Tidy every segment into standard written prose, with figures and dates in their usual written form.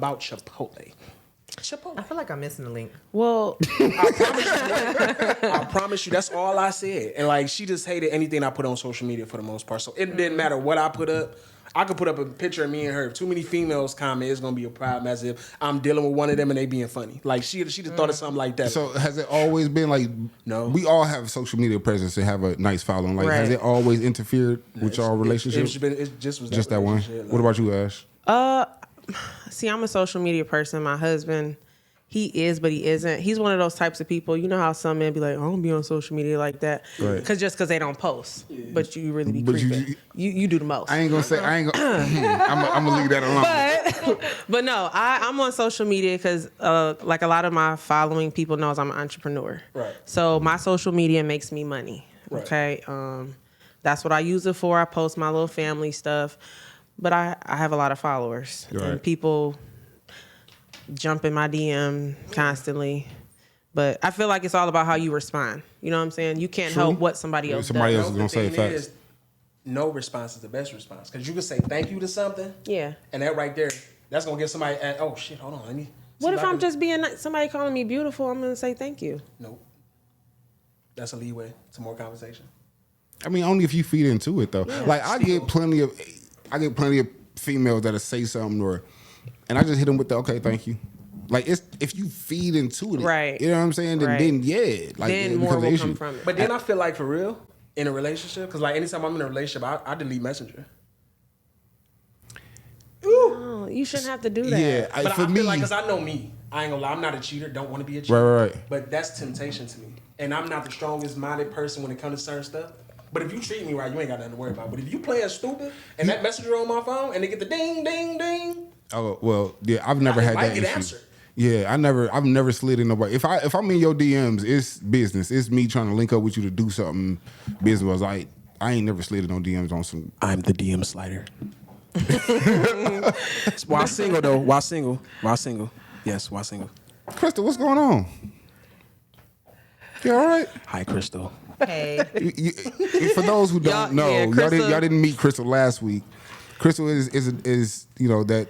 about Chipotle. I feel like I'm missing the link. Well, I promise you, that's all I said. And like, she just hated anything I put on social media for the most part. So it didn't matter what I put up. I could put up a picture of me and her. If too many females comment, it's gonna be a problem as if I'm dealing with one of them and they being funny. Like she just thought of something like that. So has it always been like? No. We all have social media presence and have a nice following. Like, has it always interfered with y'all relationship? It just was just that one. Like, what about you, Ash? See, I'm a social media person. My husband, he is, but he isn't. He's one of those types of people. You know how some men be like, I don't be on social media like that. Right. Just because they don't post. Yeah. But you really be creeping. You do the most. I ain't going to say, I'm going to leave that alone. But no, I'm on social media because like a lot of my following people knows I'm an entrepreneur. Right. So my social media makes me money. Right. Okay. That's what I use it for. I post my little family stuff. But I have a lot of followers. Right. And people jump in my DM constantly. But I feel like it's all about how you respond. You know what I'm saying? You can't help what somebody else Somebody does. else is going to say facts. No response is the best response. Because you can say thank you to something. Yeah. And that right there, that's going to give somebody, oh shit, hold on. Let me. What if I'm just being somebody calling me beautiful? I'm going to say thank you. Nope. That's a leeway to more conversation. I mean, only if you feed into it, though. Yeah, like, I get plenty of females that'll say something and I just hit them with the, okay, thank you. Like, it's if you feed into it, right? You know what I'm saying? Then yeah, like then more will come from it. But then I feel like for real in a relationship, because like anytime I'm in a relationship, I delete Messenger. Oh, you shouldn't have to do that. Yeah, but I feel like because I know me, I ain't gonna lie, I'm not a cheater. Don't want to be a cheater. Right. But that's temptation to me, and I'm not the strongest minded person when it comes to certain stuff. But if you treat me right, you ain't got nothing to worry about. But if you playing stupid and that messenger on my phone and they get the ding, ding, ding. Oh well, yeah, I've never had that issue. Answered. Yeah, I've never slid in nobody. If I'm in your DMs, it's business. It's me trying to link up with you to do something business. I ain't never slid in no DMs on some. I'm the DM slider. While single though, while single. Yes, while single. Crystal, what's going on? You all right? Hi, Crystal. Hey. For those who don't know, y'all didn't meet Crystal last week. Crystal is you know that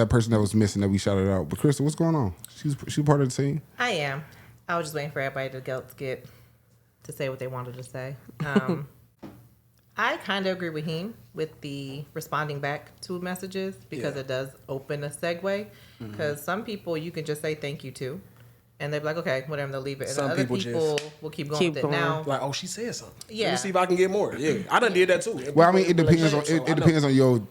person that was missing that we shouted out. But Crystal, what's going on? She's part of the team. I am. I was just waiting for everybody to say what they wanted to say. I kind of agree with him with the responding back to messages because it does open a segue. Because some people you can just say thank you to. And they're like, okay, whatever, they'll leave it. And other people will keep going with it. Now, like, oh, she said something. Yeah. Let me see if I can get more. Yeah, I done did that too. Well, I mean, it depends on it depends on your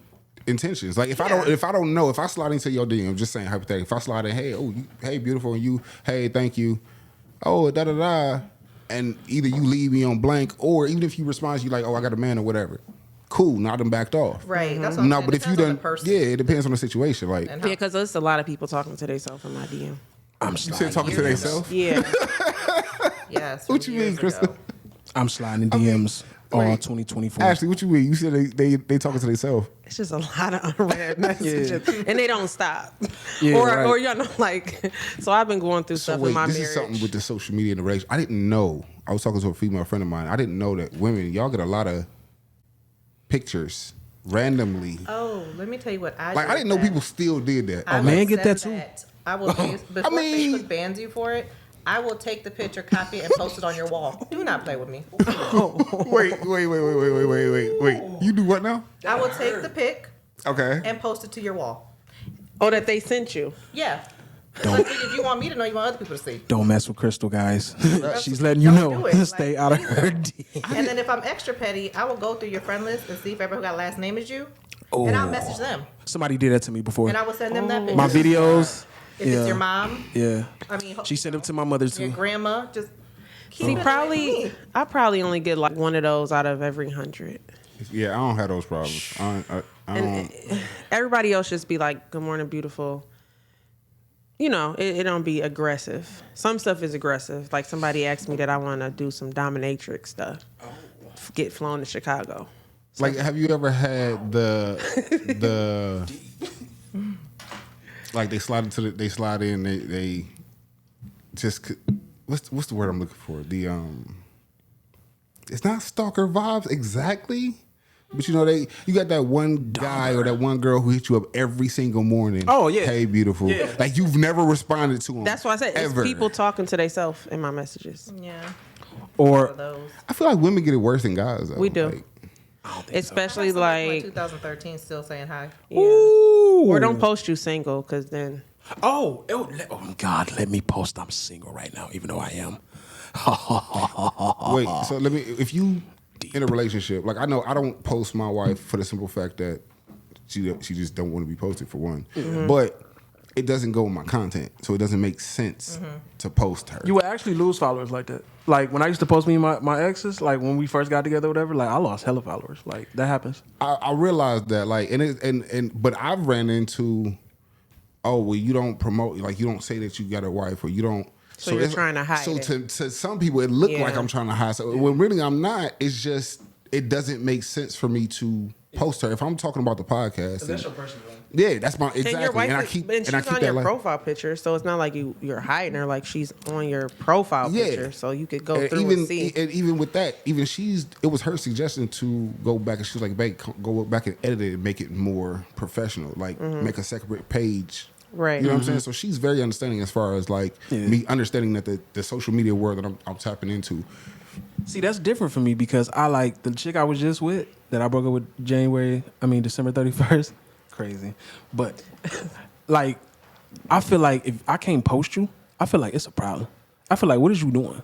intentions. Like, if I don't know, if I slide into your DM, just saying hypothetically, if I slide in, hey, beautiful, and you, hey, thank you, and either you leave me on blank, or even if you respond, you like, oh, I got a man or whatever. Cool, now I'm backed off. Right. That's what I'm saying. But if you done, it depends on the situation. Like, because there's a lot of people talking to themselves in my DM. You said talking to themselves? Yeah. Yes. What you mean, Crystal? I'm sliding DMs all 2024. Ashley, what you mean? You said they talking to themselves. It's just a lot of unread messages, and they don't stop. Yeah, or you know, like, so I've been going through stuff in my marriage. This is something with the social media and the relationship. I didn't know. I was talking to a female friend of mine. I didn't know that women, y'all get a lot of pictures randomly. Oh, let me tell you what I like. I didn't know people still did that. Oh, man, get that too. I will use, before Facebook bans you for it, I will take the picture, copy it, and post it on your wall. Do not play with me. Wait. You do what now? I will take the pic and post it to your wall. Oh, that they sent you? Yeah. If you want me to know, you want other people to see. Don't mess with Crystal, guys. She's letting you know. Stay out of her DM. And then if I'm extra petty, I will go through your friend list and see if everybody who got last name is you. And I'll message them. Somebody did that to me before. And I will send them that picture. My videos. If it's your mom. Yeah. I mean, she sent them to my mother too. Your grandma. Just see, I probably only get like one of those out of every 100. Yeah, I don't have those problems. I don't. Everybody else just be like, "Good morning, beautiful." You know, it don't be aggressive. Some stuff is aggressive. Like somebody asked me that I want to do some dominatrix stuff. Get flown to Chicago. So, like, have you ever had the like they slide in, they just what's the word I'm looking for? The it's not stalker vibes exactly, But you know, you got that one guy or that one girl who hits you up every single morning. Oh, yeah. Hey, beautiful. Yeah. Like you've never responded to them. That's why I said ever. it's people talking to themselves in my messages. Yeah. Or Those. I feel like women get it worse than guys. Though. We do. Like, Especially Somebody from, like 2013 still saying hi. yeah. Ooh. Or don't post you single because then Oh God, let me post I'm single right now, even though I am. wait, so let me. If you in a relationship, like I know I don't post my wife for the simple fact that she just don't want to be posted for one, but it doesn't go with my content, so it doesn't make sense to post her. You would actually lose followers like that. Like when I used to post me and my exes, like when we first got together, or whatever. Like I lost hella followers. Like that happens. I realized that, like, but I've ran into, oh well, you don't promote, like you don't say that you got a wife, or you don't. So you're trying to hide So it. to some people, it looked like I'm trying to hide. So when really I'm not. It's just it doesn't make sense for me to post her if I'm talking about the podcast. That's your personal one. Yeah, that's my exactly. And your wife, and I is, keep and she's and I keep on that your like, profile picture, so it's not like you're hiding her. Like she's on your profile picture, so you could go through and see. And even with that, it was her suggestion to go back, and she was like, "Babe, go back and edit it and make it more professional. Like make a separate page." Right. You know what I'm saying? So she's very understanding as far as like me understanding that the social media world that I'm tapping into. See, that's different for me because I like the chick I was just with that I broke up with December 31st. Crazy. But like, I feel like if I can't post you, I feel like it's a problem. I feel like, what is you doing?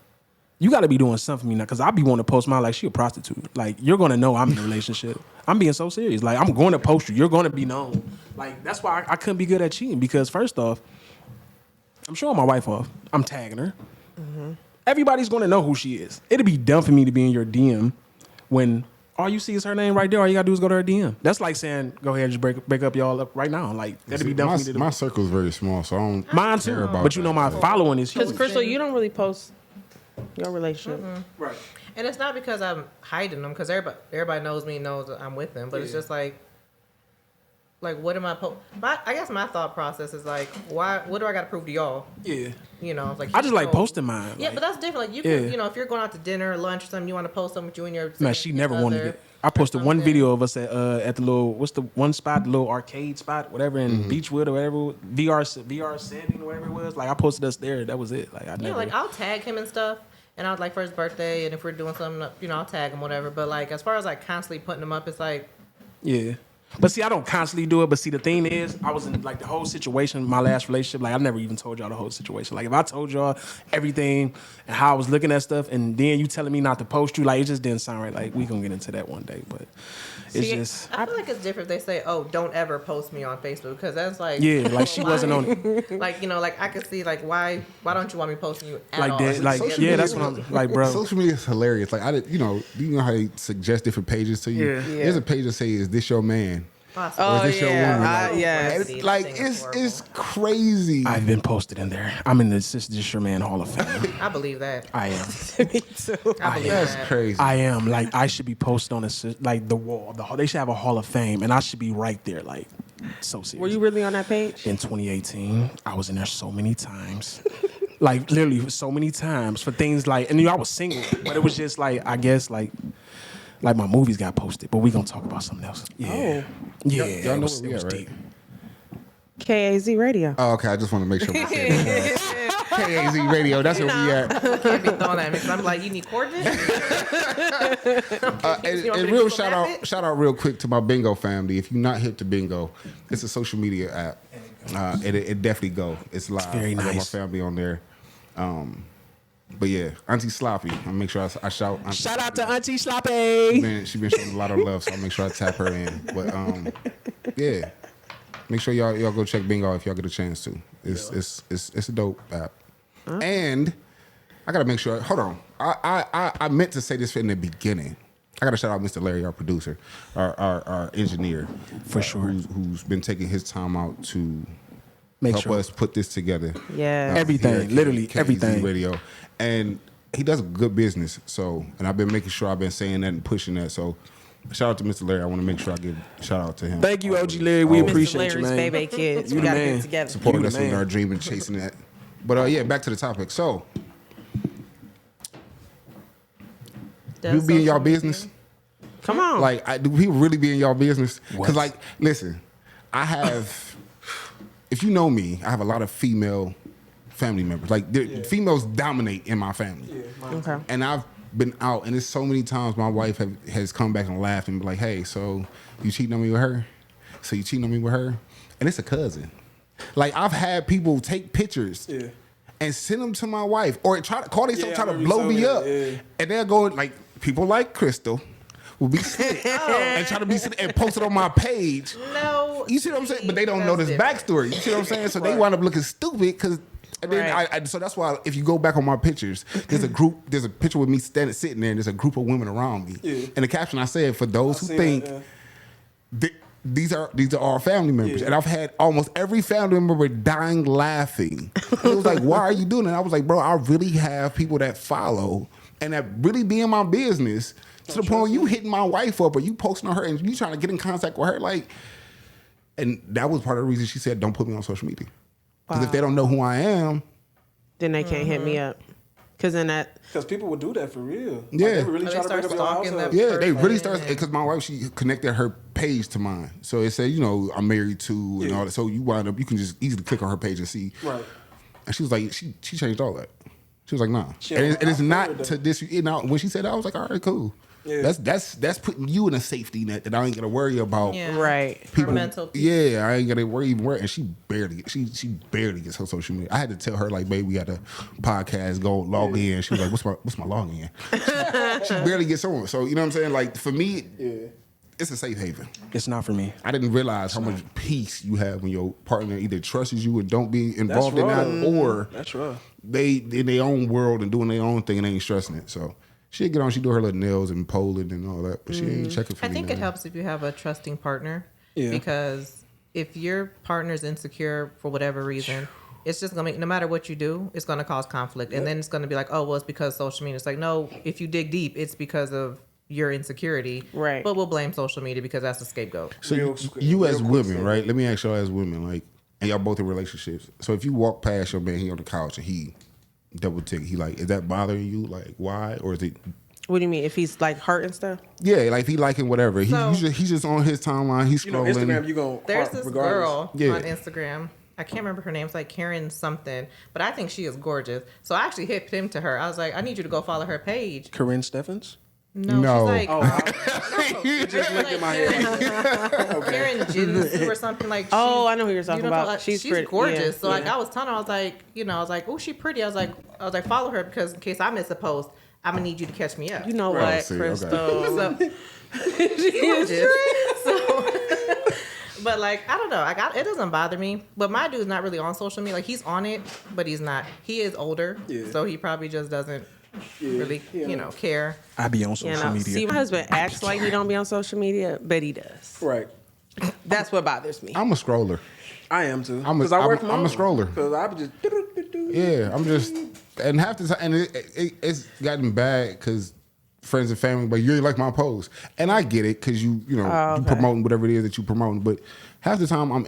You got to be doing something for me now because I be wanting to post mine like she a prostitute. Like, you're going to know I'm in a relationship. I'm being so serious. Like, I'm going to post you. You're going to be known. Like, that's why I couldn't be good at cheating because first off, I'm showing my wife off. I'm tagging her. Everybody's going to know who she is. It'd be dumb for me to be in your DM when all you see is her name right there. All you got to do is go to her DM. That's like saying, go ahead and just break up y'all up right now. Like, that'd be dumb for me to do. My circle is very small, so I don't Mine care too. about But you know my following is Because huge. Crystal, you don't really post your relationship. Right. And it's not because I'm hiding them, because everybody knows me, knows that I'm with them. But it's just like what am I? I guess my thought process is like, why? What do I got to prove to y'all? Yeah. You know, like I just like posting mine. Yeah, like, but that's different. Like you can, you know, if you're going out to dinner or lunch or something, you want to post something with you and your. man, she never wanted it. I posted one video of us at the little, what's the one spot, the little arcade spot, whatever in Beechwood or whatever, VR setting, whatever it was. Like I posted us there. That was it. Like I never. Like I'll tag him and stuff. And I was like for his birthday, and if we're doing something, you know, I'll tag him, whatever. But like as far as like constantly putting them up, it's like. Yeah. But see, I don't constantly do it. But see, the thing is, I was in like the whole situation, my last relationship. Like I never even told y'all the whole situation. Like if I told y'all everything and how I was looking at stuff, and then you telling me not to post you, like it just didn't sound right. Like we gonna get into that one day, but it's just. I feel like it's different if they say, "Oh, don't ever post me on Facebook," because that's like. Yeah, like she wasn't on it. Like you know, like I could see like why don't you want me posting you at like all? that, like Social yeah, media- that's what I'm like, bro. Social media is hilarious. Like you know how they suggest different pages to you. Yeah. There's a page that say, "Is this your man?" Awesome. Or is this your woman? yes. It's like it's crazy. I've been posted in there. I'm in the This Just Your Man Hall of Fame. I believe that. I am. Me too. I believe That's that. crazy. I am. Like I should be posted on like the wall. They should have a Hall of Fame, and I should be right there. Like so serious. Were you really on that page? In 2018, I was in there so many times. Like literally so many times for things like, and I was single, but it was just like, I guess like my movies got posted, but we gonna talk about something else. Yeah. Yeah. Y'all know where we at, right? KAZ Radio. Oh, okay. I just want to make sure we say that. KAZ Radio. That's where we at. Can't be throwing at me because I'm like, you need coordinates. And real shout out real quick to my Bingo family. If you're not hip to Bingo, it's a social media app. It definitely go. It's live. Very I got my nice. family on there. But yeah, Auntie Sloppy. I'll make sure I shout. Auntie Shout out to Sloppy. Auntie Sloppy. She been showing a lot of love, so I'll make sure I tap her in. But yeah, make sure y'all go check Bingo if y'all get a chance to. It's a dope app. And I gotta make sure. Hold on, I meant to say this in the beginning. I gotta shout out Mr. Larry, our producer, our engineer, For sure. who's been taking his time out to Make help sure. us put this together. Yeah. Everything, Here at literally KZ everything. Radio, and he does good business. So, and I've been making sure I've been saying that and pushing that. So, shout out to Mr. Larry. I want to make sure I give a shout out to him. Thank you, OG Larry. We Always. appreciate Mr. you, Larry's man. baby kids. You We the gotta get man. it together. Supporting You us the with man. our dream and chasing that. But yeah, back to the topic. So, you be in y'all business? Come on. Like, do people really be in y'all business? Because, like, listen, I have, if you know me, I have a lot of female family members. Like, females dominate in my family. Okay. And I've been out, and it's so many times my wife has come back and laughed and be like, hey, so you cheating on me with her? So you cheating on me with her? And it's a cousin. Like, I've had people take pictures and send them to my wife, or try to call themselves, try to blow me up. And they'll go, like, people like Crystal will be slick and try to be slick and post it on my page. No. You see what I'm saying? But they don't know this backstory. You see what I'm saying? So they wind up looking stupid because. And then so that's why if you go back on my pictures, there's a picture with me sitting there, and there's a group of women around me. And the caption I said, for those who think these are our family members. And I've had almost every family member dying laughing. And it was like, why are you doing it? And I was like, bro, I really have people that follow and that really be in my business to the point where you hitting my wife up or you posting on her and you trying to get in contact with her. Like, and that was part of the reason she said, don't put me on social media. Because if they don't know who I am, then they can't hit me up. Because people would do that for real. Yeah. Like, they really try to bring up your household. Yeah, they really started, because my wife, she connected her page to mine. So it said, I'm married to and all that. So you wind up, you can just easily click on her page and see. Right. And she was like, she changed all that. She was like, nah. And it's not to this. When she said that, I was like, all right, cool. Yeah. That's putting you in a safety net that I ain't gonna worry about. Yeah. Right. People, mental peace. Yeah, I ain't gonna worry even worry. And she barely gets her social media. I had to tell her, like, babe, we got a podcast, go log in. She was like, what's my login? she barely gets on. So you know what I'm saying? Like, for me, it's a safe haven. It's not for me. I didn't realize how much peace you have when your partner either trusts you and don't be involved in that, or that's rough. They in their own world and doing their own thing and they ain't stressing it. So she'd get on, she'd do her little nails and Poland and all that, but she ain't checking for me. I think it helps if you have a trusting partner, because if your partner's insecure for whatever reason, it's just gonna no matter what you do, it's gonna cause conflict, and then it's gonna be like, oh, well, it's because social media. It's like, no, if you dig deep, it's because of your insecurity, right? But we'll blame social media because that's the scapegoat. So you as women, right? Let me ask y'all as women, like, and y'all both in relationships. So if you walk past your man, he on the couch and he double tick, he like, is that bothering you? Like, why? Or is it? What do you mean? If he's like hurting stuff? Yeah, like if he liking whatever. He's just on his timeline. He's scrolling. Instagram, you go. There's this girl on Instagram. I can't remember her name. It's like Karen something, but I think she is gorgeous. So I actually hit him to her. I was like, I need you to go follow her page. Corinne Steffens? No. She's like, it just looked in my head. Karen Jinsu or something like. I know who you're talking about. She's pretty, gorgeous. Yeah. So like, I was telling her, I was like, oh, she's pretty. I was like, follow her because in case I miss a post, I'm gonna need you to catch me up. You know what, Crystal? Okay. She's gorgeous. So, but like, I don't know. It doesn't bother me. But my dude's not really on social media. Like, he's on it, but he's not. He is older, so he probably just doesn't really, care. I be on social media. See, my husband acts like he don't be on social media, but he does. Right. That's what bothers me. I'm a scroller. I am too. Because I work from I'm home. a scroller. Because I just. Yeah, I'm just, and half the time, and it's gotten bad because friends and family, but you ain't like my post, and I get it because you promoting whatever it is that you promoting, but half the time I'm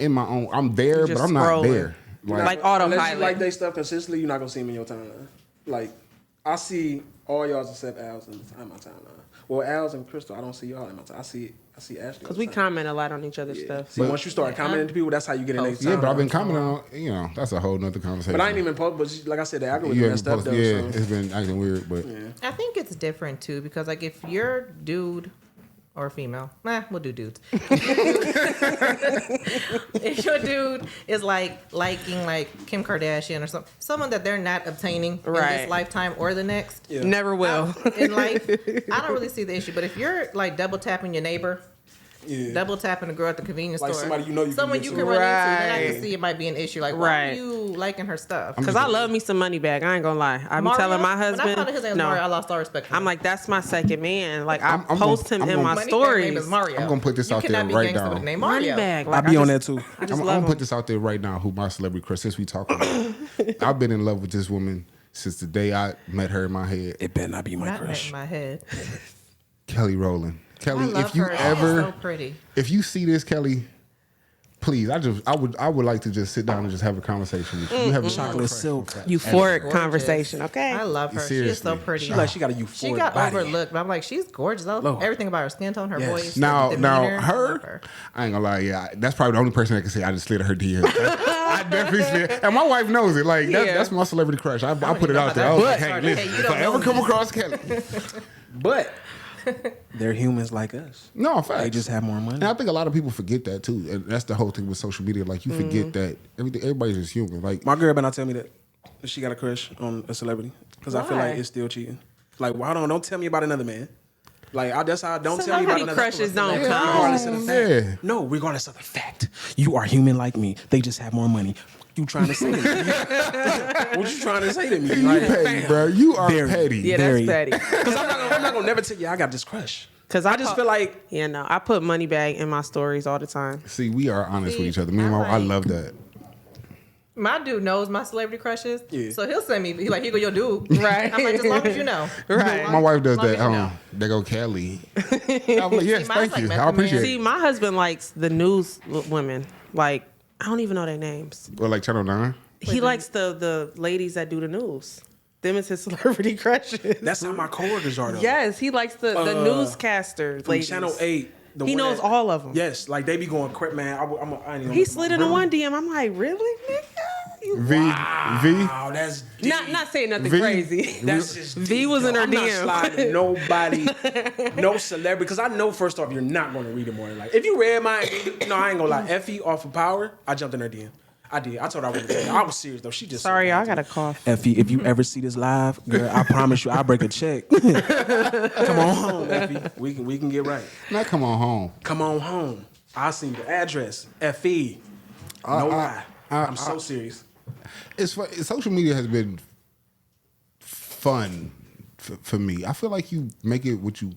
there, but I'm not there. Like autopilot. Unless you like they stuff consistently, you're not gonna see them in your timeline. Like, I see all y'all's except Al's in my timeline. Well, Al's and Crystal, I don't see y'all in my timeline. I see Ashley. Because we comment a lot on each other's stuff. See, once you start commenting to people, that's how you get in their timeline. Yeah, but I've been commenting on, that's a whole nother conversation. But I ain't even post, but like I said, the algorithm messed up though. Yeah, it's been acting weird, but. Yeah. I think it's different too, because like if your dude or female, we'll do dudes. If your dude is like liking like Kim Kardashian or someone that they're not obtaining in this lifetime or the next, never will in life, I don't really see the issue. But if you're like double tapping your neighbor, double tapping the girl at the convenience store, somebody someone you can run into, then I can see it might be an issue. Like, why are you liking her stuff? Because I love me some money bag. I ain't gonna lie. I be telling my husband. When I found out his name was Mario, I lost all respect for him. I'm like, that's my second man. Like, I post him in my stories. Name is Mario. I'm gonna put this out there right now. With the name Mario. Money bag. Like, I be on that too. I'm gonna put this out there right now. Who my celebrity crush? Since we talking about, I've been in love with this woman since the day I met her in my head. It better not be my crush. In my head. Kelly Rowland. Kelly, I love if you her. ever, so pretty. if you see this, Kelly, please, I would like to just sit down and just have a conversation with you. You have a Chocolate silk. Euphoric Gorgeous. conversation, okay? I love her. She is so Seriously. pretty. She got a euphoric She got body. overlooked, but I'm like, she's gorgeous. I love Lord. everything about her skin tone, her Yes. voice. Now, demeanor. I love her, I ain't gonna lie, yeah, that's probably the only person that can say I just slid her DM. I definitely slid, and my wife knows it. Like that's my celebrity crush. I put it out there. I was like, hey, listen, you if don't I ever know come me. across Kelly, But they're humans like us. no, facts. They just have more money. And I think a lot of people forget that too, and that's the whole thing with social media. Like you forget that everybody's just human. Like My girl better not tell me that she got a crush on a celebrity because I feel Why? like it's still cheating. Like, well, don't tell me about another man. Like, that's how. Don't tell me about Somebody another crushes don't Regardless of the come. fact. Yeah. No, regardless of the fact, you are human like me. They just have more money. You trying to say to me? What you trying to say to me? you Like, petty, bro. You are Very. petty. Yeah, Very. that's petty. because I'm not gonna never tell you I got this crush. Because I just feel like yeah, no, I put money bag in my stories all the time. See, we are honest with each other. Me and I love that. My dude knows my celebrity crushes, Yeah. so he'll send me. He's like, "Here go your dude." Right. I'm like, as long as you know. Right. My wife does Long that. as you know. They go Kelly. I'm like, yes, See, mine's thank like you. Method I appreciate See, it. my husband likes the news women. Like, I don't even know their names. Or like Channel 9. He likes the ladies that do the news. Them is his celebrity crushes. that's how my coworkers are though. Yes, he likes the newscasters. From ladies. Channel 8. the He one knows that- all of them. Yes, like they be going crap, man. I ain't even He slid into one DM. I'm like, really, nigga? You- V. Wow, that's deep. Not saying nothing V. crazy. That's just V deep, was in though. her I'm not DM. sliding nobody, no celebrity, because I know first off you're not going to read it more. Like if you read my, no, I ain't gonna lie. Effie off of Power, I jumped in her DM. I did. I told her I wouldn't tell her. I was serious though. She just Sorry, I got a cough. Effie, if you ever see this live, girl, I promise you, I'll break a check. Come on home, Effie. We can get right. Now come on home. Come on home. I'll send you the address. Effie. No lie. I'm so serious. It's fun. Social media has been fun for me. I feel like you make it what you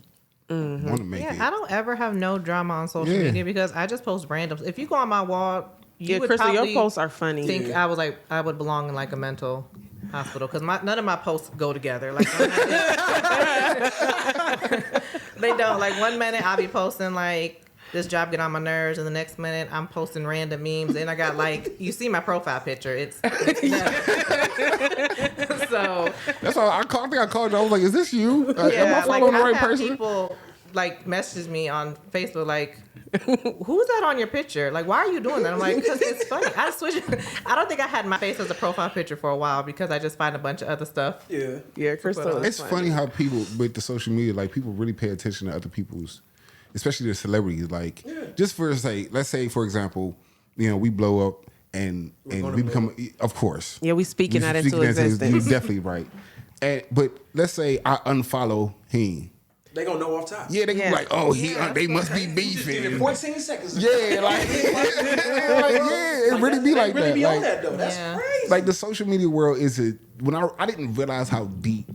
want to make Yeah, it. I don't ever have no drama on social Yeah. media because I just post randoms. If you go on my wall, you Yeah, would Crystal, your probably posts are funny. think I was like I would belong in like a mental hospital because none of my posts go together. Like they don't. Like one minute I'll be posting like this job get on my nerves, and the next minute I'm posting random memes. And I got like you see my profile picture. It's so That's all. I think I called you. I was like, "Is this you? Am I yeah. Like following the I've right had person?" people like message me on Facebook like. Who's that on your picture? Like, why are you doing that? I'm like, because it's funny. I switched. I don't think I had my face as a profile picture for a while because I just find a bunch of other stuff. Yeah. Yeah, Crystal. is It's funny how people with the social media, like people really pay attention to other people's, especially the celebrities. Like, just for say, let's say for example, we blow up and we become, of course. Yeah, we speaking that into You're existence. definitely right. But let's say I unfollow him. They gonna know off top. Yeah, they Yeah. be like, oh, they must be Give it beefing. 14 seconds. Yeah, like, it really be like really that. be Like, on that though. That's Yeah. crazy. like the social media world when I didn't realize how deep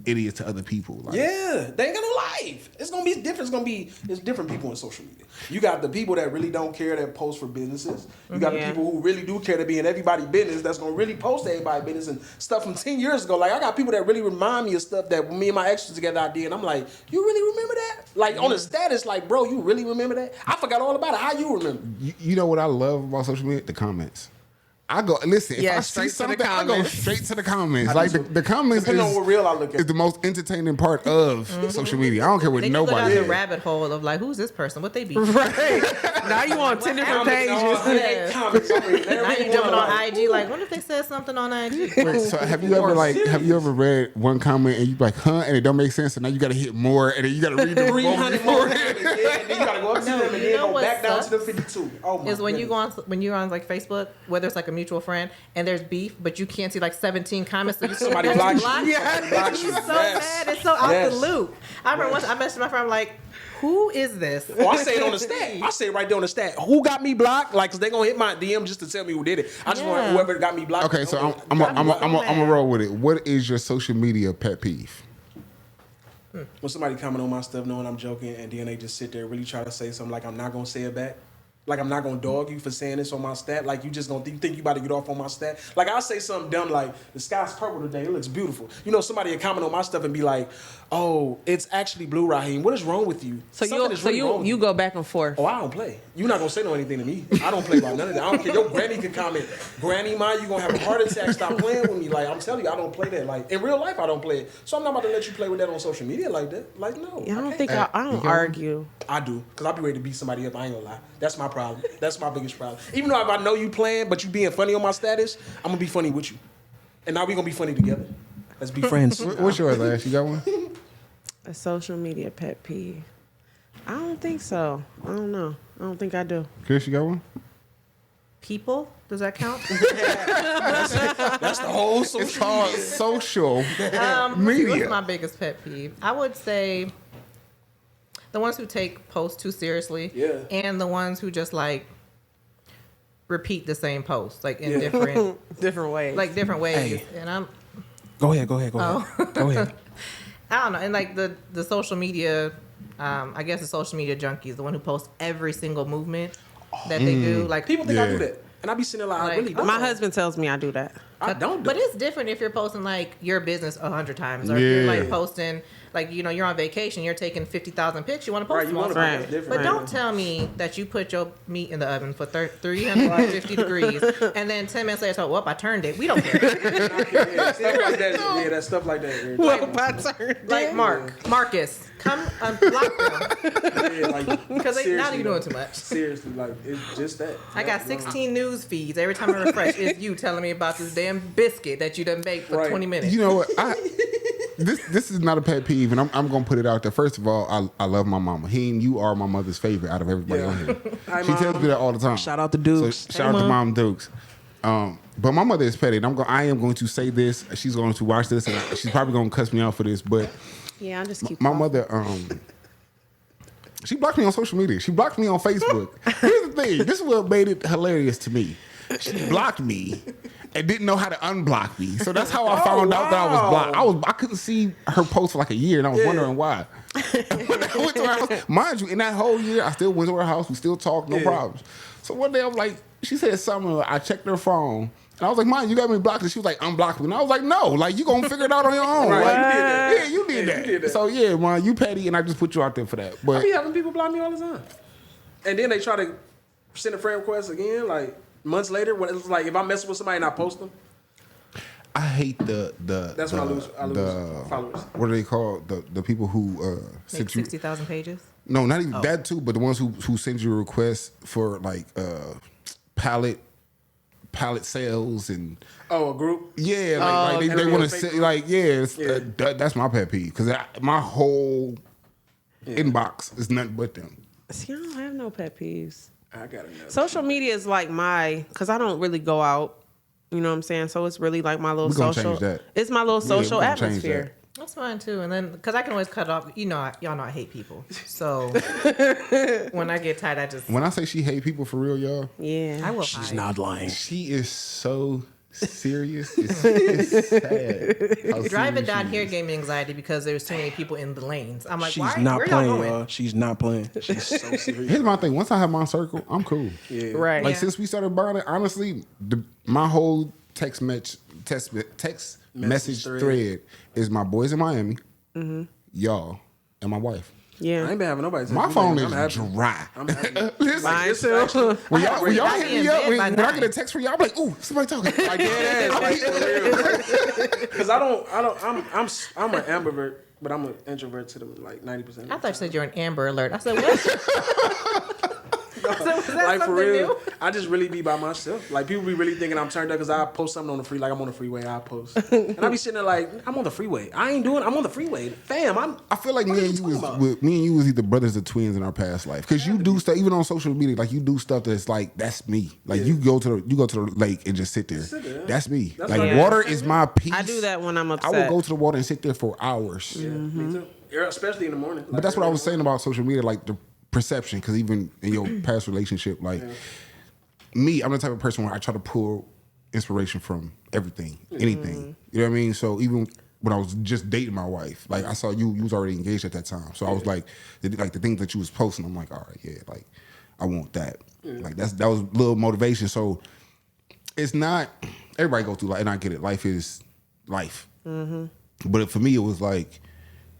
it is to other people. Like, Yeah, they ain't got no life. It's gonna be different. It's different people in social media. You got the people that really don't care that post for businesses. You got the Yeah. people who really do care to be in everybody's business that's gonna really post everybody's business and stuff from 10 years ago. Like I got people that really remind me of stuff that me and my ex was together I did. And I'm like, you really remember that? Like on the status, like, bro, you really remember that? I forgot all about it. How you remember? you know what I love about social media? The comments. I go listen. If Yeah, I straight see to the something, I go comments. straight to the comments. I Like do the comments Depending on what reel I look at. is the most entertaining part of social media. I don't care what Then you go down nobody. the rabbit hole of like, who's this person? What they be? Right. Now you on 10 different pages. Yeah. Comments over here. Now you jumping on IG like, what if they said something on IG? Wait, so have you ever read one comment and you be like, huh, and it don't make sense, and now you got to hit more, and then you got to read the 300 more. And then you gotta go up to No, them and you then know go what back down to the sucks? 52. Oh my Is when you goodness. go on when you're on like Facebook, whether it's like a mutual friend and there's beef, but you can't see like 17 comments. So you Somebody blocks you. Yeah, Somebody blocks you. it's so Yes. mad. It's so out Yes. the loop. I remember once I messaged my friend, I'm like, who is this? Oh, I say it on the stat. I say it right there on the stat. Who got me blocked? Like, cause they gonna hit my DM just to tell me who did it. I just want Yeah. whoever got me blocked. Okay, so to I'm know that. gonna roll with it. What is your social media pet peeve? When somebody comment on my stuff knowing I'm joking and then they just sit there really try to say something like I'm not gonna say it back. Like, I'm not gonna dog you for saying this on my stat. Like, you think you about to get off on my stat. Like, I'll say something dumb like, the sky's purple today, it looks beautiful. You know, somebody will comment on my stuff and be like, oh, it's actually blue, Raheem. What is wrong with you? So Something is really wrong with you go back and forth. Oh, I don't play. You're not gonna say no anything to me. I don't play about none of that. I don't care. Your granny can comment, Granny, ma, you gonna have a heart attack. Stop playing with me. Like, I'm telling you, I don't play that. Like, in real life, I don't play it. So I'm not about to let you play with that on social media like that. Like, no. Yeah, I don't can't. think I don't argue. I do, because I'll be ready to beat somebody up. I ain't gonna lie. That's my problem. That's my biggest problem. Even though if I know you playing, but you being funny on my status, I'm gonna be funny with you. And now we gonna be funny together. Let's be friends. What's yours, Ash? You got one? A social media pet peeve. I don't think so. I don't know. I don't think I do. Chris, you got one? People, does that count? That's the whole social It's called media. social What's media. my biggest pet peeve? I would say the ones who take posts too seriously, and the ones who just like repeat the same post, like in Different ways. like different ways. Hey. And I'm, Go ahead. Go ahead. I don't know, and like the social media, I guess the social media junkies, the one who posts every single movement that they do, like People think I Yeah. do that. And I be sitting there like, I Like, really don't. My husband tells me I do that. I don't do But it. it's different if you're posting like your business 100 times, or if you're Yeah. like posting like, you know, you're on vacation, you're taking 50,000 pics, you want to post Right, you them all. want to Right. be different. But don't tell me that you put your meat in the oven for 350 degrees, and then 10 minutes later, well, I turned it. We don't care. Yeah, stuff like that. Yeah, that stuff like that. Yeah. Well, my turn. Like Marcus, come unblock them, Yeah, like, because now seriously, you're doing too much. Seriously, like, it's just that. I got 16 news feeds. Every time I refresh, it's you telling me about this damn biscuit that you done baked for Right. 20 minutes. You know what? This is not a pet peeve, and I'm gonna put it out there. First of all, I love my mama. You are my mother's favorite out of everybody Yeah. on here. Hi, She tells Mom. me that all the time. Shout out to Dukes. So, shout out to Mom Dukes. But my mother is petty, and I am going to say this. She's going to watch this, and she's probably going to cuss me out for this. But Yeah, I just keep my quiet. mother, she blocked me on social media. She blocked me on Facebook. Here's the thing. This is what made it hilarious to me. She blocked me and didn't know how to unblock me. So that's how I found out that I was blocked. I couldn't see her post for like a year, and I was wondering why. When I went to her house, mind you, in that whole year, I still went to her house. We still talked, no problems. So one day I'm like, she said something. I checked her phone. And I was like, Mom, you got me blocked. And she was like, unblock me. And I was like, no, like, you going to figure it out on your own. Right, Like, you did that. you did that. You did that. So, yeah, Mom, you petty, and I just put you out there for that. I But be having people block me all the time. And then they try to send a friend request again, like, months later, when it's like, if I mess with somebody and I post them, I hate the that's when I lose followers. what are they called? The people who Make send you 60,000 pages. no, not even that too, but the ones who send you a request for like pallet sales and Oh, a group? yeah, like they every want to fake say group. like it's, Yeah. that's my pet peeve because my whole inbox is nothing but them. See, I don't have no pet peeves. I got another. Social media is like because I don't really go out. You know what I'm saying? So it's really like my little We're gonna social. change that. It's my little Yeah, we're social gonna change atmosphere. That's fine too. And then, because I can always cut off, you know, y'all know I hate people. So when I get tired, I just, When I say she hate people for real, y'all, Yeah. I will She's hide. not lying. she is so serious. It's sad. how Driving serious down she here is. gave me anxiety because there's too many people in the lanes. I'm like, She's why? not Where y'all playing, going? y'all. She's not playing. She's so serious. Here's my thing. Once I have my circle, I'm cool. Yeah. Right. Like Yeah. since we started buying it, honestly, my whole text message thread is my boys in Miami, y'all, and my wife. I Yeah. ain't been having nobody. My text me phone lately. is I'm happy. dry. I'm happy. Listen, Mine This is too. actually- when y'all I'll hit be in me up, bed when by I get a 9. text from y'all, I'm like, ooh, somebody talking. Like, Dead ass, like, for real. Because I'm an ambivert, but I'm an introvert to them like 90%. I thought you said you're an Amber Alert. I said, what? So was that Like for something real, new? I just really be by myself. Like people be really thinking I'm turned up because I post something on the free, like I'm on the freeway. I post, and I be sitting there like I'm on the freeway. I ain't doing. I'm on the freeway, fam. I feel like What me are and you you talking about? was either brothers or twins in our past life. Because you do stuff, even on social media, like you do stuff that's like that's me. Like you go to the lake and just sit there. sit there. That's me. That's like what I water do. is my peace. I do that when I'm I upset. will go to the water and sit there for hours. Yeah, me too. Yeah, especially in the morning. But that's what I was saying about social media, like the perception. Because even in your past relationship, like me, I'm the type of person where I try to pull inspiration from everything, anything. You know what I mean? So even when I was just dating my wife, like I saw you was already engaged at that time. So I was like the things that you was posting, I'm like, all right, yeah, like I want that. Like that was a little motivation. So it's not everybody go through life, and I get it. Life is life. But for me, it was like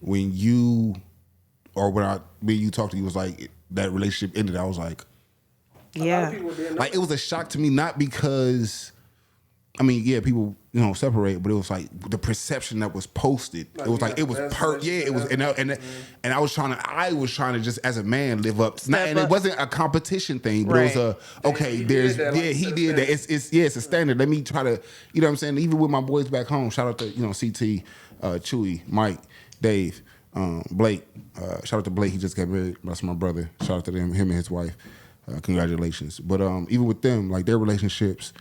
when you talked to you, it was like that relationship ended. I was like, Yeah. like it was a shock to me, not because, I mean, yeah, people separate, but it was like the perception that was posted. It was like it was it was, and I was trying to just as a man live up. And it wasn't a competition thing, but it was he did that. It's a standard. Let me try to, you know what I'm saying. Even with my boys back home, shout out to CT, Chewy, Mike, Dave, Blake. Shout out to Blake. He just got married. That's my brother. Shout out to him and his wife. Congratulations. But even with them, like their relationships,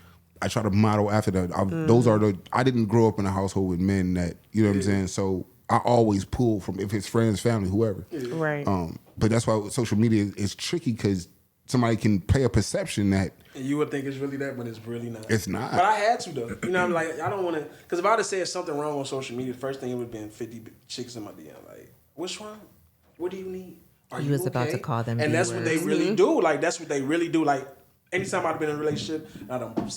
I try to model after that. I didn't grow up in a household with men that, you know what I'm saying? So I always pull from, if it's friends, family, whoever. Right. But that's why social media is tricky, because somebody can play a perception that. And you would think it's really that, but it's really not. It's not. But I had to, though. You know, I'm like, I don't want to, because if I would have said something wrong on social media, the first thing it would have been 50 chicks in my DM. Like, what's wrong? What do you need? Are you was about to call them And that's what they really do. Like, that's what they really do. Like, anytime I've been in a relationship, I'm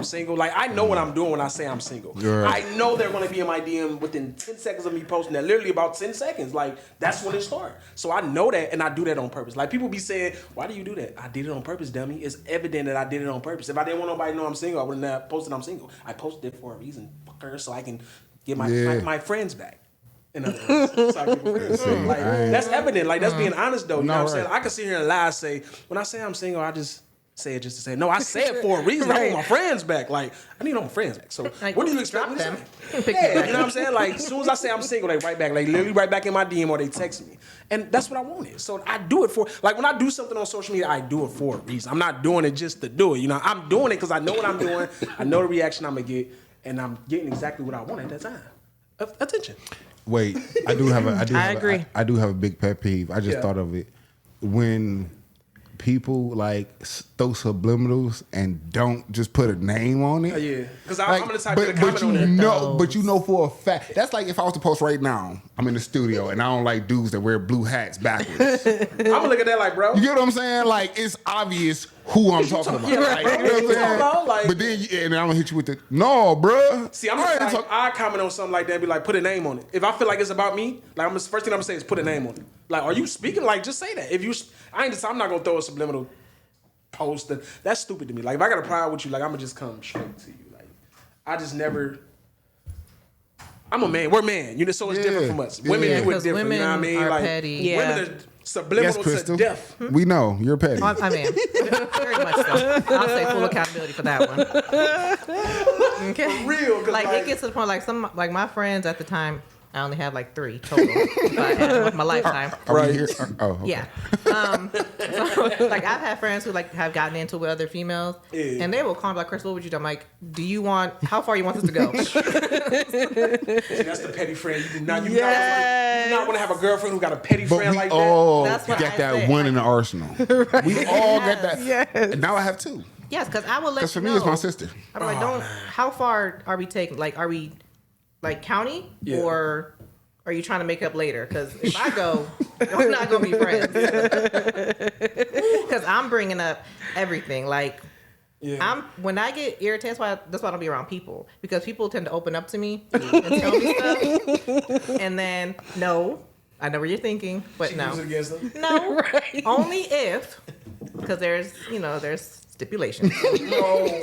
single. Like, I know what I'm doing when I say I'm single. Right. I know they're going to be in my DM within 10 seconds of me posting that. Literally about 10 seconds. Like, that's when it starts. So I know that, and I do that on purpose. Like, people be saying, why do you do that? I did it on purpose, dummy. It's evident that I did it on purpose. If I didn't want nobody to know I'm single, I wouldn't have posted I'm single. I posted it for a reason, fucker, so I can get my friends back. In other words, so I get my friends. Like, that's evident. Like, that's being honest, though. You know what I'm saying? I can sit here and lie and say, when I say I'm single, I just say it just to say, no, I say it for a reason. I want my friends back. Like, I need all my friends back. So, like, what do you expect me to them? say? Yeah, you know what I'm saying? Like, as soon as I say I'm single, they write back. Like, literally right back in my DM or they text me. And that's what I wanted. So, I do it for, like, when I do something on social media, I do it for a reason. I'm not doing it just to do it. You know, I'm doing it because I know what I'm doing. I know the reaction I'm going to get. And I'm getting exactly what I want at that time. Attention. Wait, I agree. I do have a big pet peeve. I just thought of it. When people like throw subliminals and don't just put a name on it. Yeah, because I'm gonna type in a comment on there. But you know for a fact, that's like if I was to post right now, I'm in the studio and I don't like dudes that wear blue hats backwards. I'm gonna look at that like, bro. You get what I'm saying? Like, it's obvious who I'm talking about. Yeah, like, you know what I'm saying? Like, but then and I'm gonna hit you with the no, bruh. See, I comment on something like that and be like, put a name on it. If I feel like it's about me, like first thing I'm gonna say is put a name on it. Like, are you speaking? Like, just say that. If you, I'm not gonna throw a subliminal post. That's stupid to me. Like, if I got a problem with you, like, I'm gonna just come straight to you. Like, I just never. I'm a man. We're men. You know, so it's different from us. Women do it different. You know what I mean? Are like, petty. Women are subliminal to death. We know you're petty. I mean, very much so. I'll say full accountability for that one. Okay. For real. Like, it gets to the point, like my friends at the time, I only had like 3 total if I add them up my lifetime. Are we here? Oh, okay. Yeah. So, like, I've had friends who like have gotten into with other females, and they will call me like, Chris, what would you do? I'm like, how far you want this to go? See, that's the petty friend. You do not want to have a girlfriend who got a petty friend like that. That's what got I that say. one in the arsenal. Right. We all got that. Yes. And now I have 2. Yes, because I will let you know. Because for me, it's my sister. I'm like, how far are we taking? Like, are we like county or are you trying to make up later? Because if I go, we're not going to be friends. Because I'm bringing up everything. Like, when I get irritated, that's why I don't be around people. Because people tend to open up to me and tell me stuff. And then, no, I know what you're thinking, but no. No, right. Only if, because there's stipulations. What?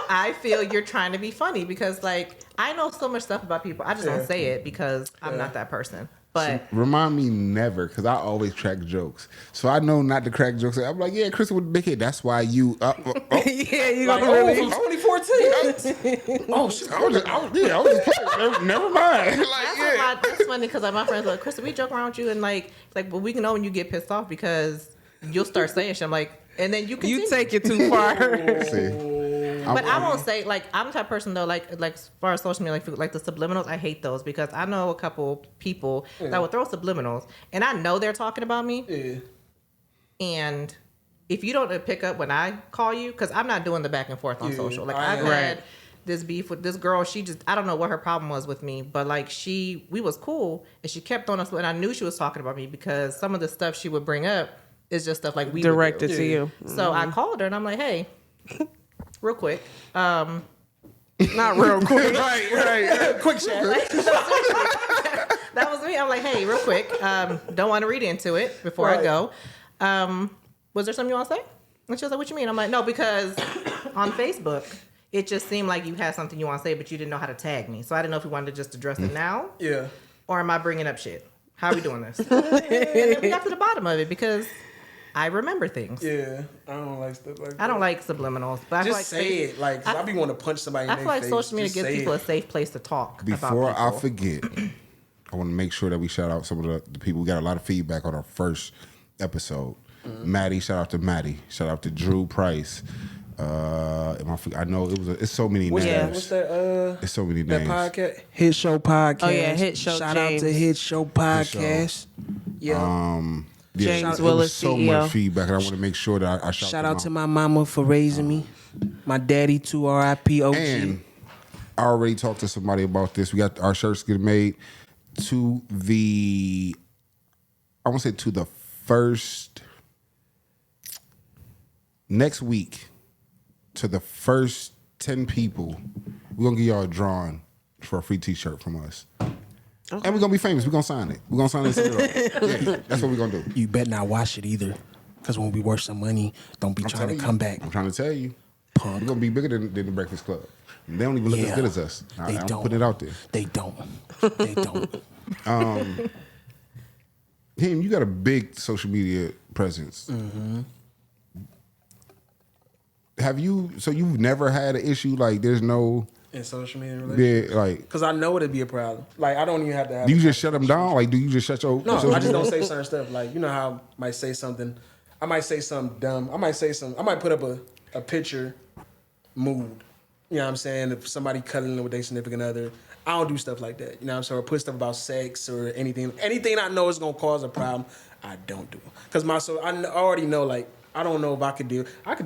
I feel you're trying to be funny because, like, I know so much stuff about people. I just don't say it because I'm not that person. But remind me never, because I always crack jokes. So I know not to crack jokes. I'm like, yeah, Chris with the big head. That's why you. Yeah, you Like, don't really. from 2014. Oh shit! I was just playing. Never mind. Like, that's funny because like my friends are like, Chris, we joke around with you and like, it's like, well, we can know when you get pissed off because you'll start saying shit. I'm like, and then you continue. You take it too far. See. But I won't say, like, I'm the type of person though, like as far as social media, like the subliminals, I hate those because I know a couple people that will throw subliminals and I know they're talking about me. Yeah. And if you don't pick up when I call you, because I'm not doing the back and forth on social. Like, I've had this beef with this girl. She just, I don't know what her problem was with me, but like we was cool and she kept on us, and I knew she was talking about me because some of the stuff she would bring up It's just stuff like we Directed would do. to you. So I called her and I'm like, hey, real quick. Not real quick. right. Quick chat. That was me. I'm like, hey, real quick. Don't want to read into it before I go. Was there something you want to say? And she was like, what you mean? I'm like, no, because on Facebook, it just seemed like you had something you want to say, but you didn't know how to tag me. So I didn't know if you wanted to just address it now. Yeah. Or am I bringing up shit? How are we doing this? And then we got to the bottom of it because I remember things. Yeah. I don't like stuff like that. I don't like subliminals. But I feel like Just say it. Like, 'cause I be wanting to punch somebody in I their feel like face. social media Just gives say people it. a safe place to talk Before about I forget, I want to make sure that we shout out some of the people. We got a lot of feedback on our first episode. Maddie, shout out to Maddie. Shout out to Drew Price. I know it's so many names. Yeah. What's that? It's so many That names. podcast, Hit Show Podcast. Oh, yeah, Hit Show Shout James. out to Hit Show Podcast. Yeah. Yeah, James it Willis, was so CEO. much feedback, and I want to make sure that I Shout out to my mama for raising me. My daddy too. R.I.P. OG. And I already talked to somebody about this. We got our shirts getting made to the first next week. To the first 10 people, we're gonna give y'all a drawing for a free T-shirt from us. Okay. And we're gonna be famous. We're gonna sign it. We're gonna sign it. And send it off. Yeah, that's what we're gonna do. You better not watch it either. Because when we worth some money, don't be trying to telling you. come back. I'm trying to tell you. Punk. We're gonna be bigger than the Breakfast Club. They don't even look as good as us. They I'm don't. putting it out there. They don't. They don't. Him, you got a big social media presence. Mm-hmm. So you've never had an issue like there's no, In social media relationships. like, Because I know it'd be a problem. Like, I don't even have to have do you a just shut them down? Like, do you just shut your No, social I just media? don't say certain stuff. Like, you know how I might say something. I might say something dumb. I might put up a picture mood. You know what I'm saying? If somebody cuddling with their significant other, I don't do stuff like that. You know what I'm saying? Or put stuff about sex or anything. Anything I know is going to cause a problem, I don't do. Because I already know, like, I don't know if I could deal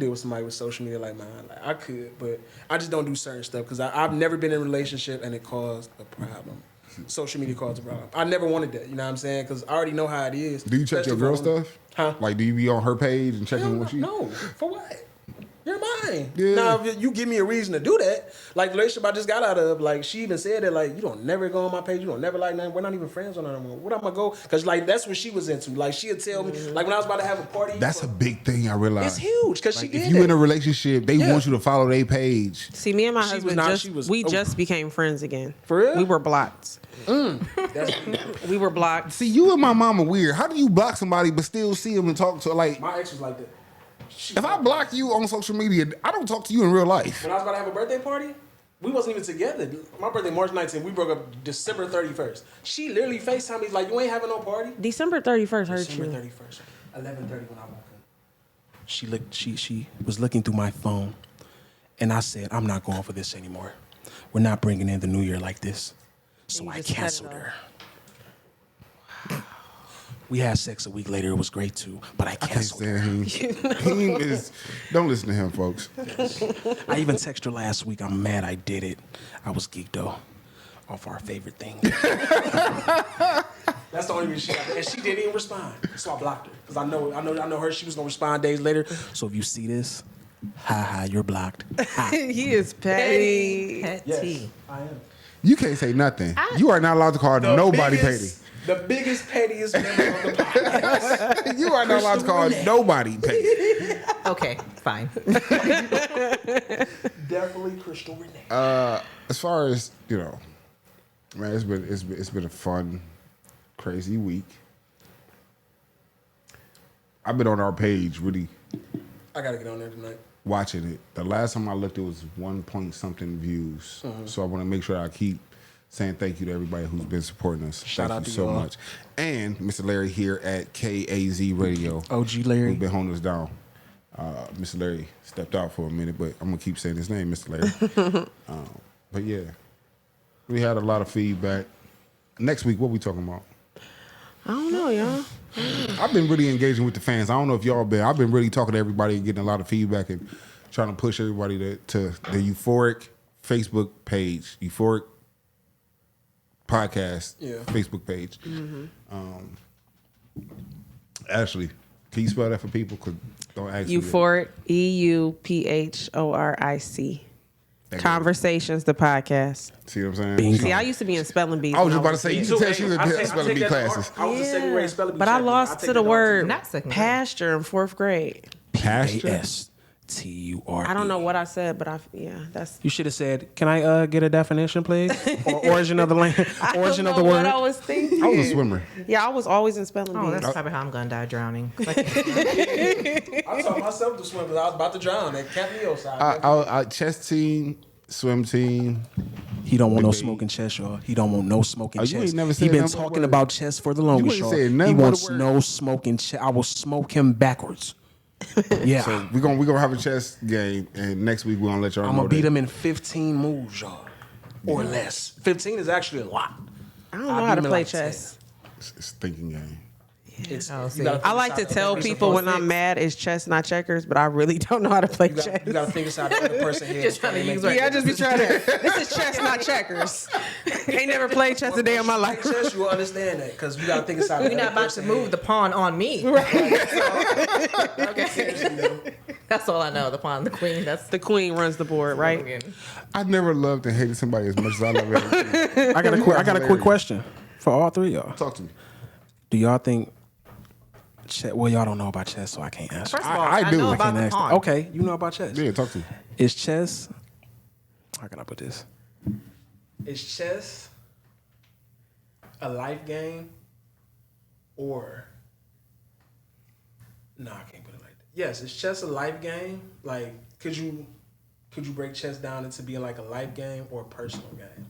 with somebody with social media like mine. Like, I could, but I just don't do certain stuff because I've never been in a relationship and it caused a problem. Social media caused a problem. I never wanted that. You know what I'm saying? Because I already know how it is. Do you check your girl stuff? Huh? Like, do you be on her page and checking Hell what she? No, for what? You're mine. Yeah. Now, if you give me a reason to do that, like the relationship I just got out of, like she even said that, like, you don't never go on my page, you don't never like nothing. We're not even friends on that anymore. What I'm gonna go? Because like that's what she was into. Like she'd tell me, like when I was about to have a party. That's a big thing. I realized It's huge because Like, she did if you it. in a relationship, they want you to follow their page. See, me and my She was husband not- just she was we over. just became friends again. For real? We were blocked. That's, We were blocked. See, you and my mama weird. How do you block somebody but still see them and talk to like? my ex was like that. If I block you on social media, I don't talk to you in real life. When I was about to have a birthday party, we wasn't even together. My birthday March 19th. We broke up December 31st. She literally FaceTimed me like, you ain't having no party. December 31st hurt December you. 31st, 11:30 when I woke up. She was looking through my phone, and I said, I'm not going for this anymore. We're not bringing in the new year like this. So You I just cut it canceled off. her. We had sex a week later. It was great too, but I I can't canceled her. stand him. He is. Don't listen to him, folks. I even texted her last week. I'm mad I did it. I was geeked though, off our favorite thing. That's the only reason she got that. And she didn't even respond. So I blocked her. Because I know her, she was gonna respond days later. So if you see this, you're blocked. Ha. He is petty. Petty. I am. You can't say nothing. You are not allowed to call nobody petty. The biggest, pettiest member of the podcast. You are not allowed to call nobody petty. Okay, fine. Definitely Crystal Renee. As far as man, it's been a fun, crazy week. I've been on our page really I gotta get on there tonight. watching it. The last time I looked, it was 1 point something views. So I want to make sure I keep saying thank you to everybody who's been supporting us. Shout thank out you to so y'all. much. And Mr. Larry here at KAZ Radio. OG Larry. Who's been holding us down. Mr. Larry stepped out for a minute, but I'm going to keep saying his name, Mr. Larry. But yeah, we had a lot of feedback. Next week, what we talking about? I don't know, y'all. I've been really engaging with the fans. I don't know if y'all been. I've been really talking to everybody and getting a lot of feedback and trying to push everybody to the Euphoric Facebook page, Euphoric Podcast Yeah. Facebook page. Ashley, Can you spell that for people? Cause don't ask me. Euphoric, EUPHORIC. Conversations, the podcast. See what I'm saying? Bingo. See, I used to be in spelling bees. I was when just about to say, you can tell she was in spelling bee classes. I was in second grade spelling bee. But I lost to the word Not second grade. pasture in 4th grade. Pasture? PASTURE. I don't know what I said, but that's. You should have said, "Can I get a definition, please?" Or origin of the land, origin of the What word. I was thinking. I was a swimmer. Yeah, I was always in spelling Oh, bees. that's probably how I'm gonna die drowning. I taught myself to swim because I was about to drown at Camp side. I chess team, swim team. He don't want no Big smoking chess, y'all. He don't want no smoking Oh, chess. you ain't never He said been nothing but talking word. about chess for the longest, ain't y'all. said He nothing but wants word. no smoking chess. I will smoke him backwards. Yeah. So we're gonna have a chess game, and next week we're gonna let y'all I'm know. gonna beat that. him in 15 moves, y'all, or less. 15 is actually a lot. I don't know how to beat him in play like 10. chess. It's a thinking game. It's, Oh, you see. gotta I think like to inside the tell other person people when first. I'm mad it's chess, not checkers, but I really don't know how to play You chess. gotta think inside the other person head. Just trying to use Yeah, I just be trying to. This is chess, not checkers. Ain't never played chess a day in my life. Chess, you will understand that because you gotta think inside. You're not about to move the pawn on me. That's all I know. The pawn, the queen. That's The queen runs the board, right? I never loved and hated somebody as much as I love everything. I got a quick question for all three of y'all. Talk to me. Do y'all think? Well, y'all don't know about chess, so I can't answer. First of all, I do. know I about the Ask- pawn. Okay, you know about chess. Yeah, talk to me. Is chess? How can I put this? Is chess a life game or? No, I can't put it like that. Yes, is chess a life game? Like, could you break chess down into being like a life game or a personal game?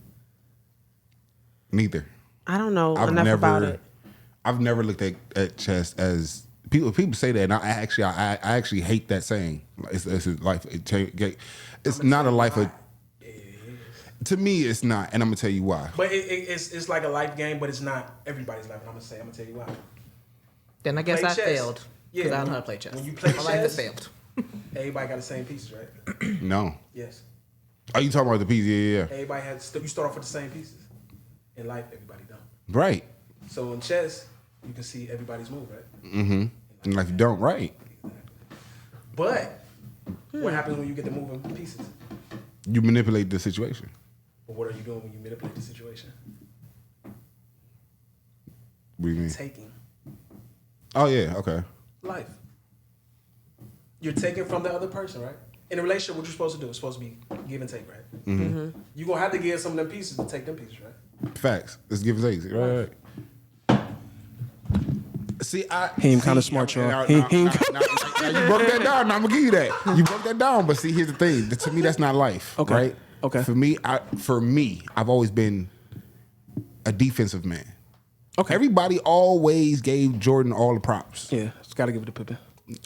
Neither. I don't know enough about it. I've never looked at chess as people say that, and I actually hate that saying. It's a life. It's not a life of. To me, it's not, and I'm gonna tell you why. But it's like a life game, but it's not everybody's life. And I'm gonna tell you why. Then I guess Play I chess. failed. Yeah, Because I don't when- know how to play chess. when you play My life has chess- failed. Everybody got the same pieces, right? No. Yes. Are you talking about the piece? Yeah. Everybody has. You start off with the same pieces. In life, everybody don't. Right. So in chess, you can see everybody's move, right? Mm-hmm. And if you don't, right, But what happens when you get to moving pieces? you manipulate the situation. But what are you doing when you manipulate the situation? What do you mean? Taking Oh yeah. Okay. life. You're taking from the other person, right? In a relationship, what you're supposed to do is supposed to be give and take, right? Mm-hmm. You're gonna have to give some of them pieces to take them pieces, right? Facts. Let's give and take. Right. See, He ain't kinda smart, y'all. Now, He now, you broke that down. Now I'm gonna give you that. You broke that down, but see, here's the thing. To me, that's not life. Okay. Right. Okay. For me, I've always been a defensive man. Okay. Everybody always gave Jordan all the props. Yeah, just gotta give it to Pippen.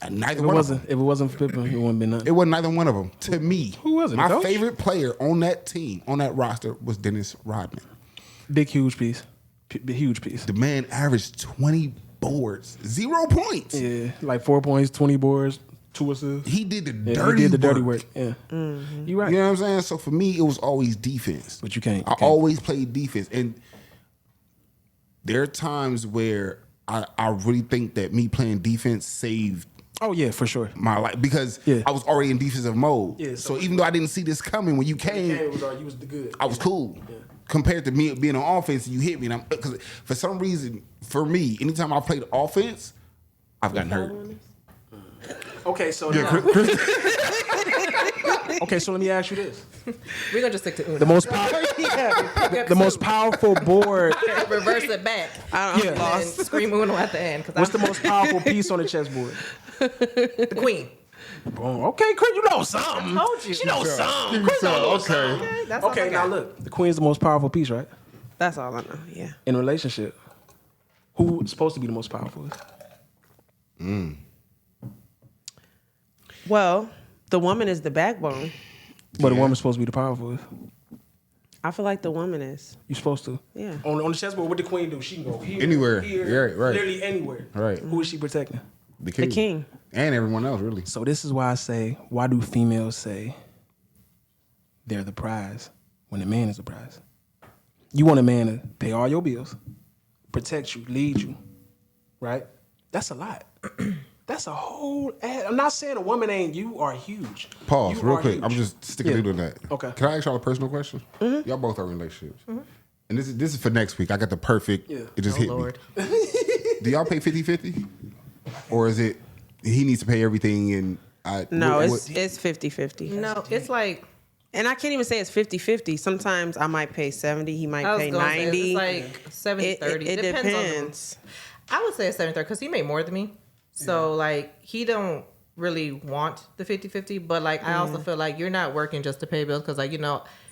Neither If one of them. it wasn't for Pippen, it wouldn't be nothing. It wasn't neither one of them. To me, Who was it, My coach? favorite player on that team, on that roster, was Dennis Rodman. Big, huge piece. Huge piece. The man averaged 20 boards, 0 points. Yeah, like 4 points, 20 boards, 2 assists. He did the Yeah, dirty he did the dirty work. work. Yeah, Mm-hmm. you right. You know what I'm saying? So for me, it was always defense. But you can't. I always played defense. And there are times where I really think that me playing defense saved Oh yeah, for sure. my life because Yeah. I was already in defensive mode. Yeah, so so- even though I didn't see this coming, when you came, It was you was the good. I was cool. Compared to me being on offense, you hit me, and because for some reason, for me, anytime I played offense, I've gotten hurt. Okay, so Yeah, now- Chris, okay, so let me ask you this: We're gonna just stick to Uno. the most powerful board. Reverse it back. I'm Yeah. And lost. scream Uno at the end. What's the most powerful piece on the chessboard? The queen. Boom. Okay, Chris, you know something. I told you. She knows something. Chris knows something. Okay, that's all Okay, I now got. look, the queen's the most powerful piece, right? That's all I know. Yeah. In a relationship, who's supposed to be the most powerful? Well, the woman is the backbone. But the woman's supposed to be the powerful. I feel like the woman is. You're supposed to. Yeah. On the chessboard, what the queen do? She can go here, Anywhere. here, Yeah, right. literally anywhere. Right. Who is she protecting? the king. The king. And everyone else, really. So this is why I say, why do females say they're the prize when the man is the prize? You want a man to pay all your bills, protect you, lead you, right? That's a lot. That's a whole ad. I'm not saying a woman ain't. You are huge. Pause, You real are quick. huge. I'm just sticking Yeah. to that. Okay. Can I ask y'all a personal question? Y'all both are in relationships. And this is for next week. I got the perfect. Yeah. It just Oh hit Lord. me. Do y'all pay 50-50? Or is it he needs to pay everything and I No, what- it's 50-50. No, it's like And I can't even say it's 50-50. Sometimes I might pay 70, he might I was pay gonna say, 90. it's like 70-30. It Depends. depends. I would say it's 70-30 because he made more than me. So like he don't really want the 50-50, but like I also feel like you're not working just to pay bills because like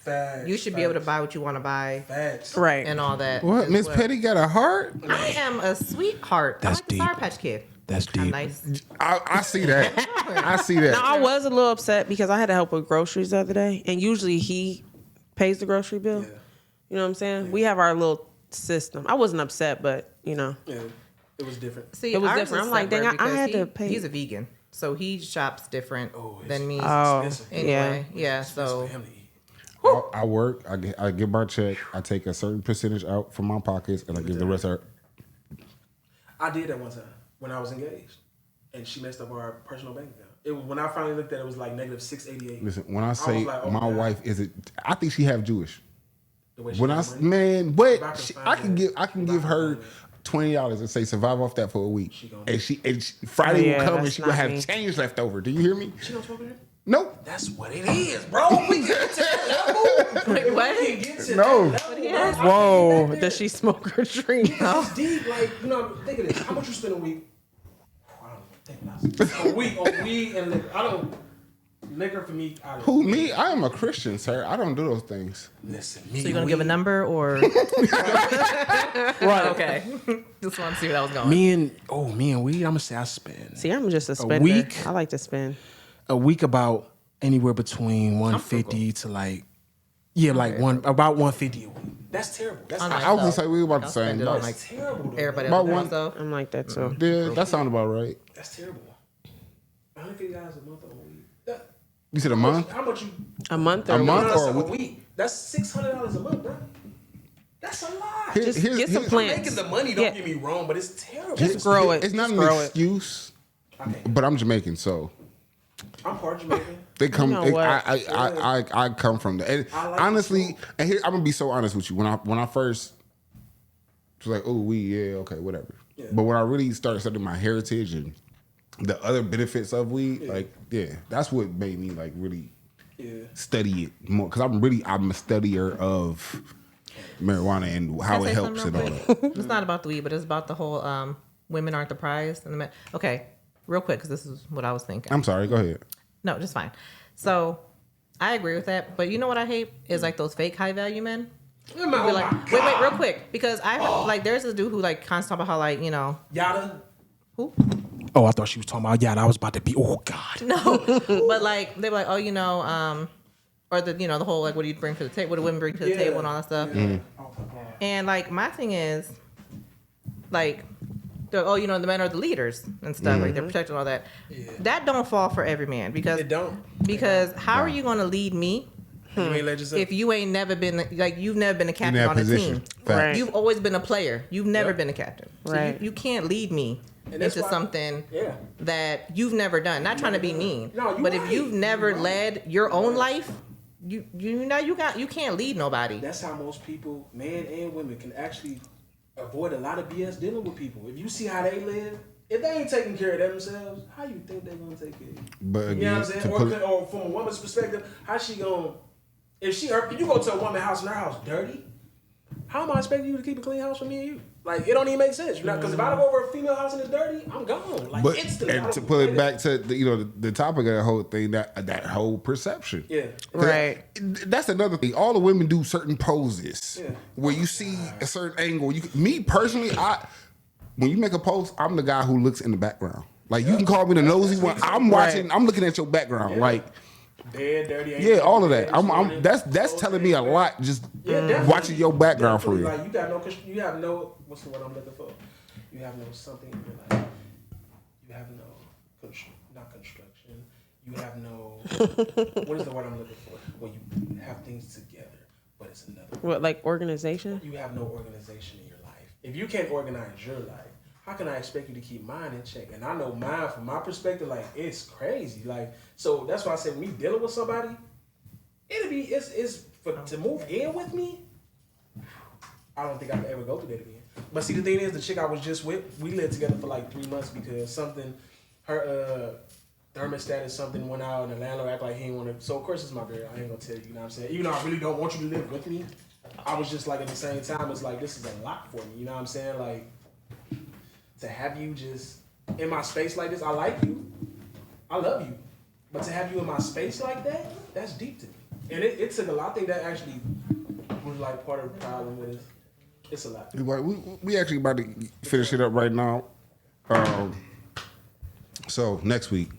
Facts, you should be able to buy what you want to buy Facts. Right. and all that. What? as Miss well. Petty got a heart? I am a sweetheart. That's I like the deep. Sour Patch Kid. That's Kinda deep. nice. I see that. I see that. Now, I was a little upset because I had to help with groceries the other day, and usually he pays the grocery bill. Yeah. You know what I'm saying? We have our little system. I wasn't upset, but Yeah. It was different. See, It was ours different. is I'm like, dang, separate I had because to pay. He's a vegan, so he shops different than me. Oh, expensive. Anyway, yeah. It's So for him to eat. I work. I get my check. I take a certain percentage out from my pockets, and I give the rest out. I did that one time when I was engaged, and she messed up our personal bank account. It was when I finally looked at it, it was like negative 688. Listen, when I say was like, oh, my God. wife isn't, I think she half Jewish. The way she When I got money. man, If but I can she, find I can it, give if I give can her find it. $20 and say survive off that for a week, She gonna- and Friday Yeah, will come and that's she will not have me. change left over. Do you hear me? She don't smoke with him? Nope. That's what it is, bro. We can get to that level. Wait, what? We can get to No. that level. bro. I can't Whoa, get back there. does she smoke or drink? It's deep. Like, think of this. How much you spend a week? I don't know. Think about it. A week on weed and liquor. I don't. Liquor for me. I don't. Who me? I am a Christian, sir. I don't do those things. Listen, me. So you're gonna give a number or? Right. Okay. Just want to see where that was going. Me and weed. I'm gonna say I spend See, I'm just a spender. week? I like to spend. a week about anywhere between 150 to like about 150 a week. That's terrible. That's On not, my- I was gonna say we were about the I'll same. spend it on, That's, like, terrible. Though. Everybody About else one- also. I'm like that too. yeah, that sounds about right. That's terrible. $150 a month on weed. You said a month? How much you? A month or A month No, or that's a week? That's $600 a month, bro. That's a lot. Just get some I'm plants. making the money. Don't Yeah. get me wrong, but it's terrible. Just grow it. It's not Just an grow it. excuse, Okay. but I'm Jamaican, so I'm part Jamaican. they come. You know what? I come from that. And I like honestly, it. and here I'm gonna be so honest with you. When I first was like, oh, yeah, okay, whatever. Yeah. But when I really started studying my heritage and the other benefits of weed, that's what made me like really study it more. Because I'm a studier of marijuana and how Can I it say helps and something all real that. quick? It's not about the weed, but it's about the whole women aren't the prize. And the men. Okay, real quick, because this is what I was thinking. I'm sorry. Go ahead. No, just fine. So I agree with that, but you know what I hate is like those fake high value men. Oh Be like, wait, real quick, because I like there's this dude who like constantly talk about how like Yada. who. Oh, I thought she was talking about Yada. I was about to be. Oh God. No, but like they were like, or the whole like, what do you bring to the table? What do women bring to the table and all that stuff. And like my thing is, like, the men are the leaders and stuff. Like they're protecting all that. Yeah. That don't fall for every man because It don't. Because how are you going to lead me You ain't let yourself. if you ain't never been like you've never been a captain that on a position. team? Fact. Right. You've always been a player. You've never Yep. been a captain. So Right. you can't lead me And that's into why- something Yeah. that you've never done. Not trying to be mean, No, you but if right. you've never You right. led your own life, you can't lead nobody. That's how most people, men and women, can actually avoid a lot of BS dealing with people. If you see how they live, if they ain't taking care of themselves, how you think they're gonna take care of you? But You know again, what I'm saying? Or from a woman's perspective, how she gonna? If you go to a woman's house and her house dirty, how am I expecting you to keep a clean house for me and you? Like, it don't even make sense. Because if I go over a female house and it's dirty, I'm gone. Like, But instantly. I and don't to pull it play back to the topic of that whole thing, that whole perception. Yeah. 'Cause Right. That's another thing. All the women do certain poses Yeah. where you see a certain angle. Me personally, when you make a post, I'm the guy who looks in the background. Like you can call me the nosy one. I'm watching. I'm looking at your background. Yeah. Like Bed, dirty. ain't yeah, all of bed, that. I'm sweating, that's clothes telling me a ain't lot. Just definitely. watching your background for Definitely, real. Like you have no what's the word I'm looking for? You have no something in your life. You have no not construction. You have no what is the word I'm looking for? Where you have things together, but it's another. What, like organization? You have no organization in your life. If you can't organize your life, how can I expect you to keep mine in check? And I know mine from my perspective, like it's crazy. Like, so that's why I said when we dealing with somebody, it's to move in with me. I don't think I could ever go through that again. But see, the thing is, the chick I was just with, we lived together for like 3 months because her thermostat is something went out and the landlord acted like he didn't want to. So of course it's my girl. I ain't gonna tell you, you know what I'm saying? Even though I really don't want you to live with me, I was just like at the same time, it's like this is a lot for me. You know what I'm saying? Like to have you just in my space like this, I like you, I love you, but to have you in my space like that, that's deep to me. And it took a lot. I think that actually was like part of the problem with it. It's a lot. We actually about to finish it up right now. So next week,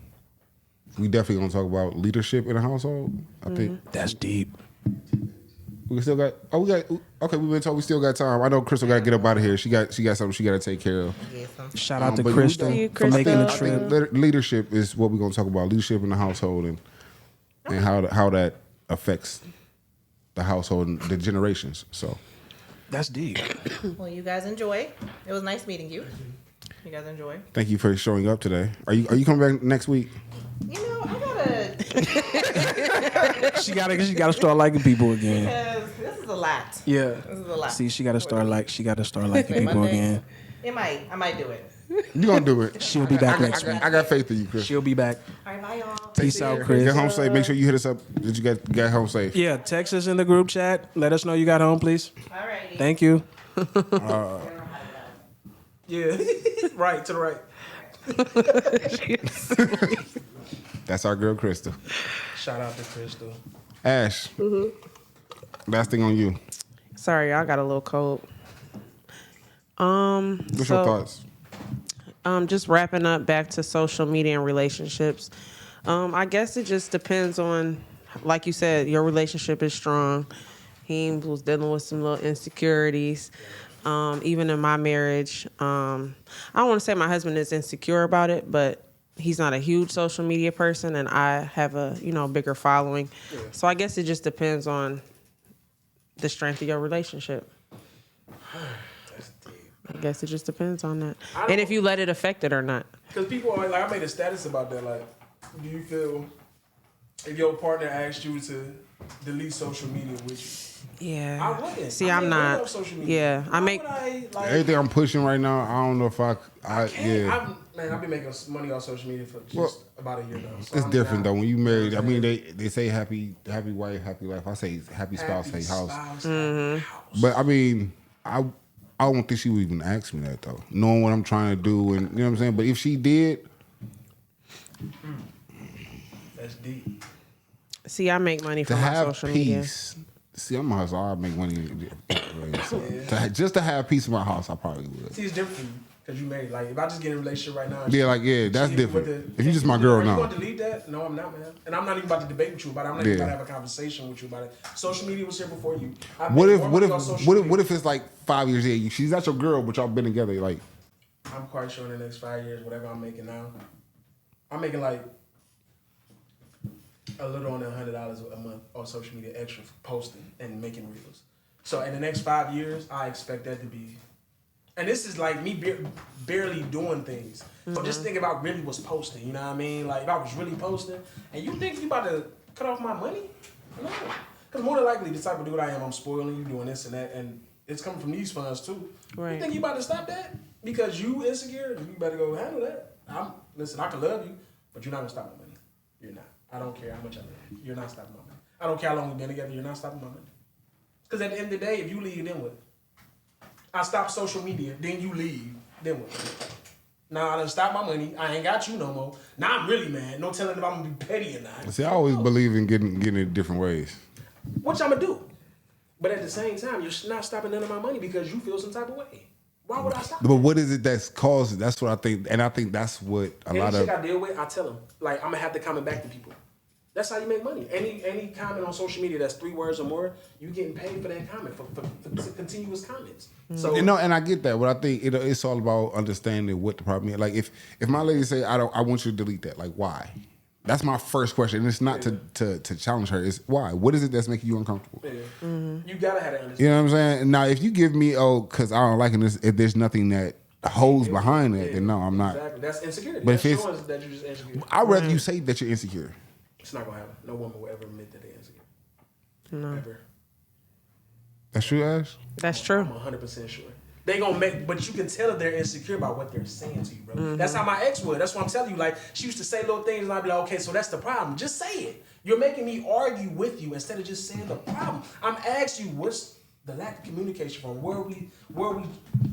we definitely gonna talk about leadership in a household. I think That's deep. we still got. We've been told we still got time. I know Crystal got to get up out of here. She got something she got to take care of. Shout out to but Crystal we for making the I trip. think leadership is what we're gonna talk about. Leadership in the household and how that affects the household and the generations. So That's deep. Well, you guys enjoy. It was nice meeting you. You guys enjoy. thank you for showing up today. Are you coming back next week? You know, I gotta She gotta start liking people again. because this is a lot. Yeah. This is a lot. See, she gotta start liking people Monday. again. I might do it. You gonna do it? She'll be back next week. I got faith in you, Chris. She'll be back. All right, bye y'all. Peace out, Get Chris. home safe. Make sure you hit us up. Did you get home safe? Yeah, text us in the group chat. Let us know you got home, please. All righty. Thank you. Yeah, right to the right. That's our girl, Crystal. Shout out to Crystal. Ash. Last thing on you. Sorry, I got a little cold. What's your thoughts? Just wrapping up back to social media and relationships. I guess it just depends on, like you said, your relationship is strong. He was dealing with some little insecurities. Even in my marriage, I don't want to say my husband is insecure about it, but he's not a huge social media person, and I have a bigger following. Yeah. So I guess it just depends on the strength of your relationship. I guess it just depends on that, and if you let it affect it or not. Because people are like, I made a status about that. Like, do you feel if your partner asked you to delete social media with you? Yeah. I wouldn't. See, I'm not. Social media. Yeah, I make. Everything I'm pushing right now, I don't know if I yeah. I've been making money on social media for just about a year now. So it's different though. When you married, I mean, they say happy wife, happy life. I say happy spouse, happy house. Mm-hmm. But I mean, I don't think she would even ask me that though, knowing what I'm trying to do, and you know what I'm saying. But if she did, that's deep. See, I make money from my social media. See, I'm a hustler. I make money. Just to have peace in my house, I probably would. See, it's different because you married. Like, if I just get in a relationship right now. That's different. If you just my girl now. You want to delete that? No, I'm not, man. And I'm not even about to debate with you about it. I'm not even about to have a conversation with you about it. Social media was here before you. What if it's like 5 years in? She's not your girl, but y'all been together. Like, I'm quite sure in the next 5 years, whatever I'm making now, I'm making like a little under $100 a month on social media extra for posting and making reels. So in the next 5 years, I expect that to be, and this is like me barely doing things. Mm-hmm. So just think about really was posting, you know what I mean? Like if I was really posting, and you think you about to cut off my money? No. Because more than likely, the type of dude I am, I'm spoiling you, doing this and that, and it's coming from these funds too. Right. You think you about to stop that? Because you insecure, you better go handle that. Listen, I can love you, but you're not going to stop my money. You're not. I don't care how much I love you. You're not stopping my money. I don't care how long we've been together. You're not stopping my money. Because at the end of the day, if you leave, then what? I stop social media, then you leave, then what? Now I done stopped my money. I ain't got you no more. Now I'm really mad. No telling if I'm gonna be petty or not. See, I always believe in getting it different ways. What I'm gonna do? But at the same time, you're not stopping none of my money because you feel some type of way. Why would I stop? But what is it that's caused it? That's what I think, and I think that's what Any shit I deal with, I tell them. Like I'm gonna have to comment back to people. That's how you make money. Any comment on social media that's 3 words or more, you getting paid for that comment, for continuous comments. So and I get that, but I think it's all about understanding what the problem is. Like if my lady say I want you to delete that, like why? That's my first question, and it's not to challenge her. It's why? What is it that's making you uncomfortable? Yeah. Mm-hmm. You gotta have that understanding. You know what I'm saying? Now if you give me because I don't like this, if there's nothing that holes behind that, then no, I'm not. Exactly. That's insecurity. But That's if it's, showing that you're just insecure. I'd rather you say that you're insecure. It's not gonna happen. No woman will ever admit that they're insecure. No. Ever. That's true, Ash? That's true. I'm 100% sure. They gonna make, but you can tell if they're insecure by what they're saying to you, bro. That's how my ex was. That's what I'm telling you. Like, she used to say little things, and I'd be like, okay, so that's the problem. Just say it. You're making me argue with you instead of just saying the problem. I'm asking you, what's the lack of communication from where we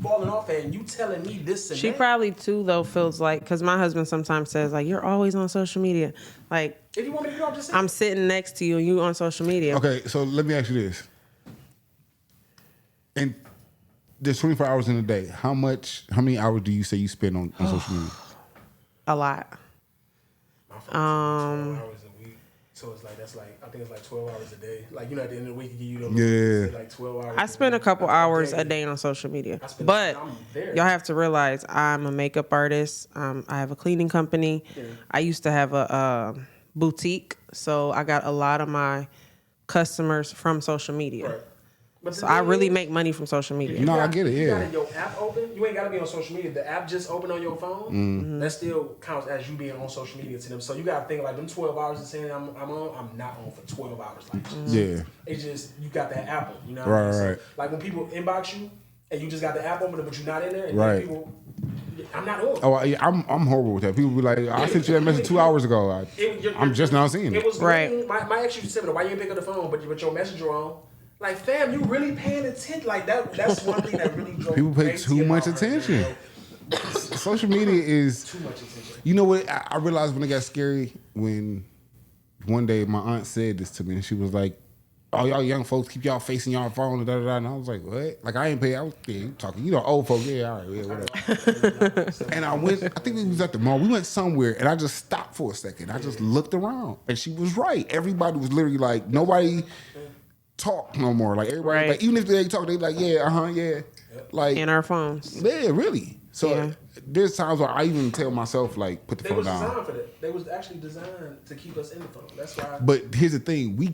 falling off at, and you telling me this and She that. probably too though feels like, because my husband sometimes says like, you're always on social media. Like, If you want me to get off, just say I'm it. sitting next to you and you on social media. Okay, so let me ask you this. And there's 24 hours in a day. How many hours do you say you spend on social media? A lot. My phone 12 hours a week. So it's like, I think it's like 12 hours a day. Like, you know, at the end of the week, you give you them. Yeah. Like 12 hours. I spend a couple hours a day on social media, but I'm there. y'all have to realize I'm a makeup artist. I have a cleaning company. Yeah. I used to have a boutique, so I got a lot of my customers from social media. Right. But So I really make money from social media. No, I get it, You yeah. got your app open. You ain't got to be on social media. The app just open on your phone. That still counts as you being on social media to them. So you got to think like them 12 hours of saying I'm on. I'm not on for 12 hours. Like Yeah. it's just you got that Apple. You know. Right, what I mean? right. So, like when people inbox you and you just got the app open, but you're not in there. And Right. then people, I'm not on. Oh, yeah, I'm horrible with that. People be like, I sent you that message 2 hours ago. I'm just now seeing It it. was Right. green. My ex used to say, "Why you ain't pick up the phone?" But your messenger on. Like, fam, you really paying attention? Like that. That's one thing that really drove People pay crazy too much about her, attention. bro. Social media is, Too much attention. you know what? I realized when it got scary when one day my aunt said this to me and she was like, "Oh, y'all young folks keep y'all facing y'all phone and da da da." And I was like, "What?" Like I ain't pay. I was you talking, you know, old folks. Yeah, all right, yeah, whatever. And I went. I think we was at the mall. We went somewhere, and I just stopped for a second. I just looked around, and she was right. Everybody was literally like, nobody talk no more. Like everybody, Right. like even if they talk, they like, yeah, yeah. Like In our phones. yeah, really. So Yeah. there's times where I even tell myself like, put the They phone was down. designed for that. They was actually designed to keep us in the phone. That's why. But here's the thing: we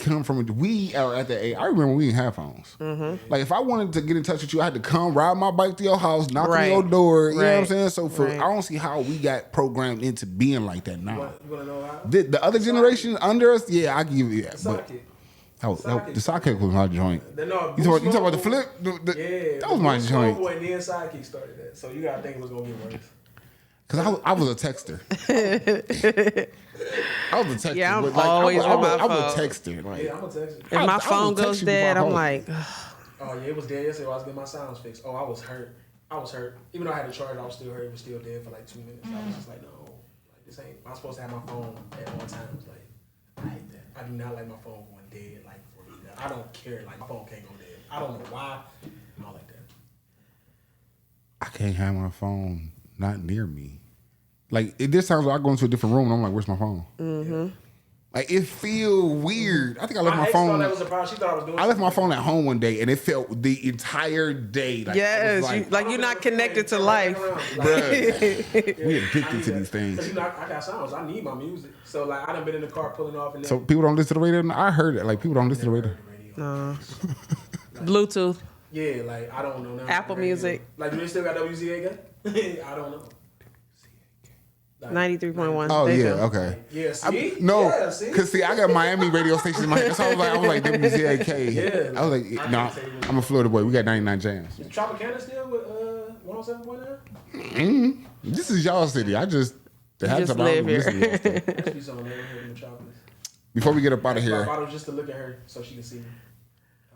are at that age. I remember we didn't have phones. Like if I wanted to get in touch with you, I had to come ride my bike to your house, knock on Right. your door. You know what I'm Right. saying? So Right. I don't see how we got programmed into being like that now. You want to know how? The other generation under us, yeah, I give you that. But Socket. the socket was my joint. No, You talking about the flip? Yeah, That was my joint. Boy and then Sidekick started that. So you gotta think it was gonna get worse. Cause I was a texter. I was a texter. Yeah, I'm but, like, always I on my was a phone. texter. Like, Yeah, I'm gonna text you. If my I phone will text goes you dead, before I I'm hold. like, Oh yeah, it was dead yesterday. I was getting my sounds fixed. Oh, I was hurt. Even though I had to charge, I was still hurt. It was still dead for like 2 minutes. I was just like, no, like this ain't. I'm supposed to have my phone at all times. Like, I hate that. I do not like my phone going dead. Like, for real. I don't care. Like, my phone can't go dead. I don't know why. I don't like that. I can't have my phone not near me. Like there's times where I go into a different room and I'm like, "Where's my phone?" Mm-hmm. Like it feel weird. I think I left my ex thought phone. that was a problem. She thought I was doing. I left my something. phone at home one day and it felt the entire day. Like, I yes, was like you're not connected to life. bruh, we addicted to these things. Cause you know, I got sounds. I need my music. So like, I done been in the car pulling off and then So people don't listen to the radio. I heard it. Like people don't listen to the radio. No. Bluetooth. Yeah, like I don't know now. Apple Music. Like, do they still got WZA? I don't know. Like, 93.1. Oh They yeah, do. okay. Yeah, see? No, Yeah, see? cause see, I got Miami radio stations in my head. So I was like WZAK. Yeah. I was like, no, I'm a Florida boy. We got 99 jams. Tropicana still with 107.9? This is y'all city. I just just live here. Must be something over here in Metropolis. Before we get up out of My here, bottle just to look at her so she can see me.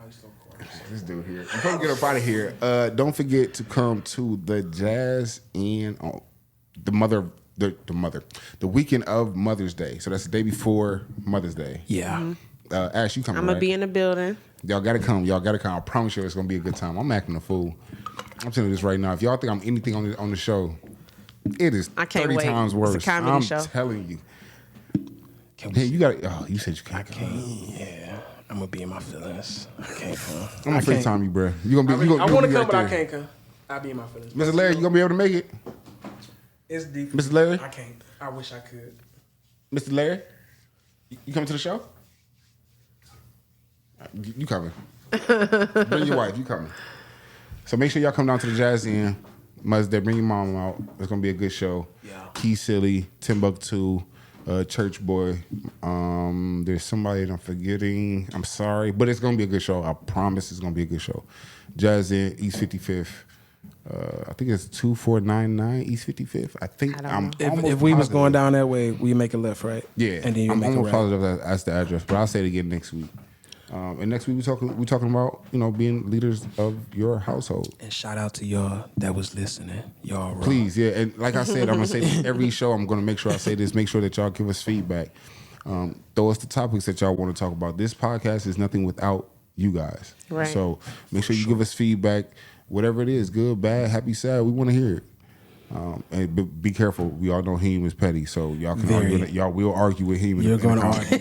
I used to record. this dude here. Before we get up out of here, don't forget to come to the Jazz Inn on the weekend of Mother's Day. So that's the day before Mother's Day. Yeah. Ash, you coming? I'm gonna right? be in the building. Y'all gotta come. I promise you, it's gonna be a good time. I'm acting a fool. I'm telling you this right now. If y'all think I'm anything on the show, it is I can't 30 wait. times It's a worse. comedy I'm show. telling you. Hey, you got. Oh, you said you can't. Yeah. I'm going to be in my feelings. I can't come. I'm gonna FaceTime you, bro. You gonna be. I want to come, but I can't come. I'll be in my feelings. Mr. Larry, you gonna be able to make it? It's deep. Mr. Larry? I can't. I wish I could. Mr. Larry, you coming to the show? You coming? Bring your wife. You coming? So make sure y'all come down to the Jazz Inn. Mother's Day, bring your mom out. It's gonna be a good show. Yeah. Key Silly, Timbuktu, Church Boy. There's somebody that I'm forgetting. I'm sorry, but it's gonna be a good show. I promise it's gonna be a good show. Jazz in East 55th. I think it's 2499 East 55th. I think If we was going down that way, we make a left, right? Yeah, And then you I'm make a almost right. positive that's the address, but I'll say it again next week. And next week we talking about being leaders of your household. And shout out to y'all that was listening. Y'all wrong. Please, yeah. And like I said, I'm gonna say this every show. I'm gonna make sure I say this. Make sure that y'all give us feedback. Throw us the topics that y'all want to talk about. This podcast is nothing without you guys. Right. So make sure you give us feedback. Whatever it is, good, bad, happy, sad, we want to hear it. And be careful. We all know Heem is petty, so y'all can argue. Y'all will argue with Heem. You're going to argue.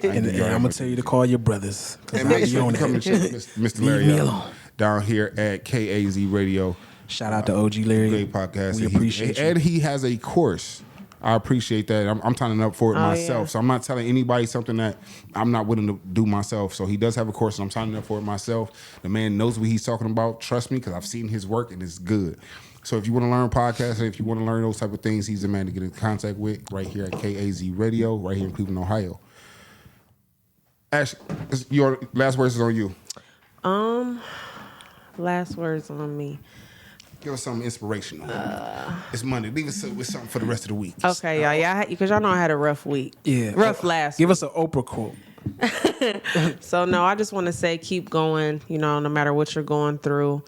and I'm going to tell you to call your brothers. And make sure you come and check Mr. Larry me out alone. down here at KAZ Radio. Shout out to OG Larry. Great podcast. We appreciate you. And he has a course. I appreciate that. I'm signing up for it myself. Yeah. So I'm not telling anybody something that I'm not willing to do myself. So he does have a course, and I'm signing up for it myself. The man knows what he's talking about. Trust me, because I've seen his work, and it's good. So if you want to learn podcasting, if you want to learn those type of things, he's the man to get in contact with right here at KAZ Radio, right here in Cleveland, Ohio. Ash, your last words is on you. Last words on me. Give us something inspirational. It's Monday. Leave us with something for the rest of the week. Okay, y'all. Yeah, because y'all know I had a rough week. Yeah. Rough last Give week. us an Oprah quote. So, no, I just want to say keep going, no matter what you're going through.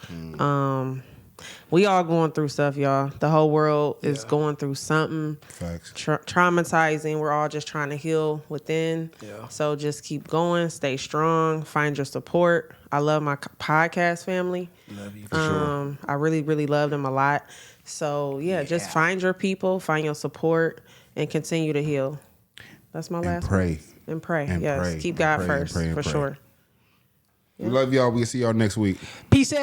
We all going through stuff, y'all. The whole world is going through something. Facts. Traumatizing. We're all just trying to heal within. Yeah. So just keep going. Stay strong. Find your support. I love my podcast family. Love you. I really, really love them a lot. So, just find your people, find your support, and continue to heal. That's my last pray. word. And pray. And Yes. pray. Keep And God pray. first, And pray. for sure. We love y'all. We'll see y'all next week. Peace out.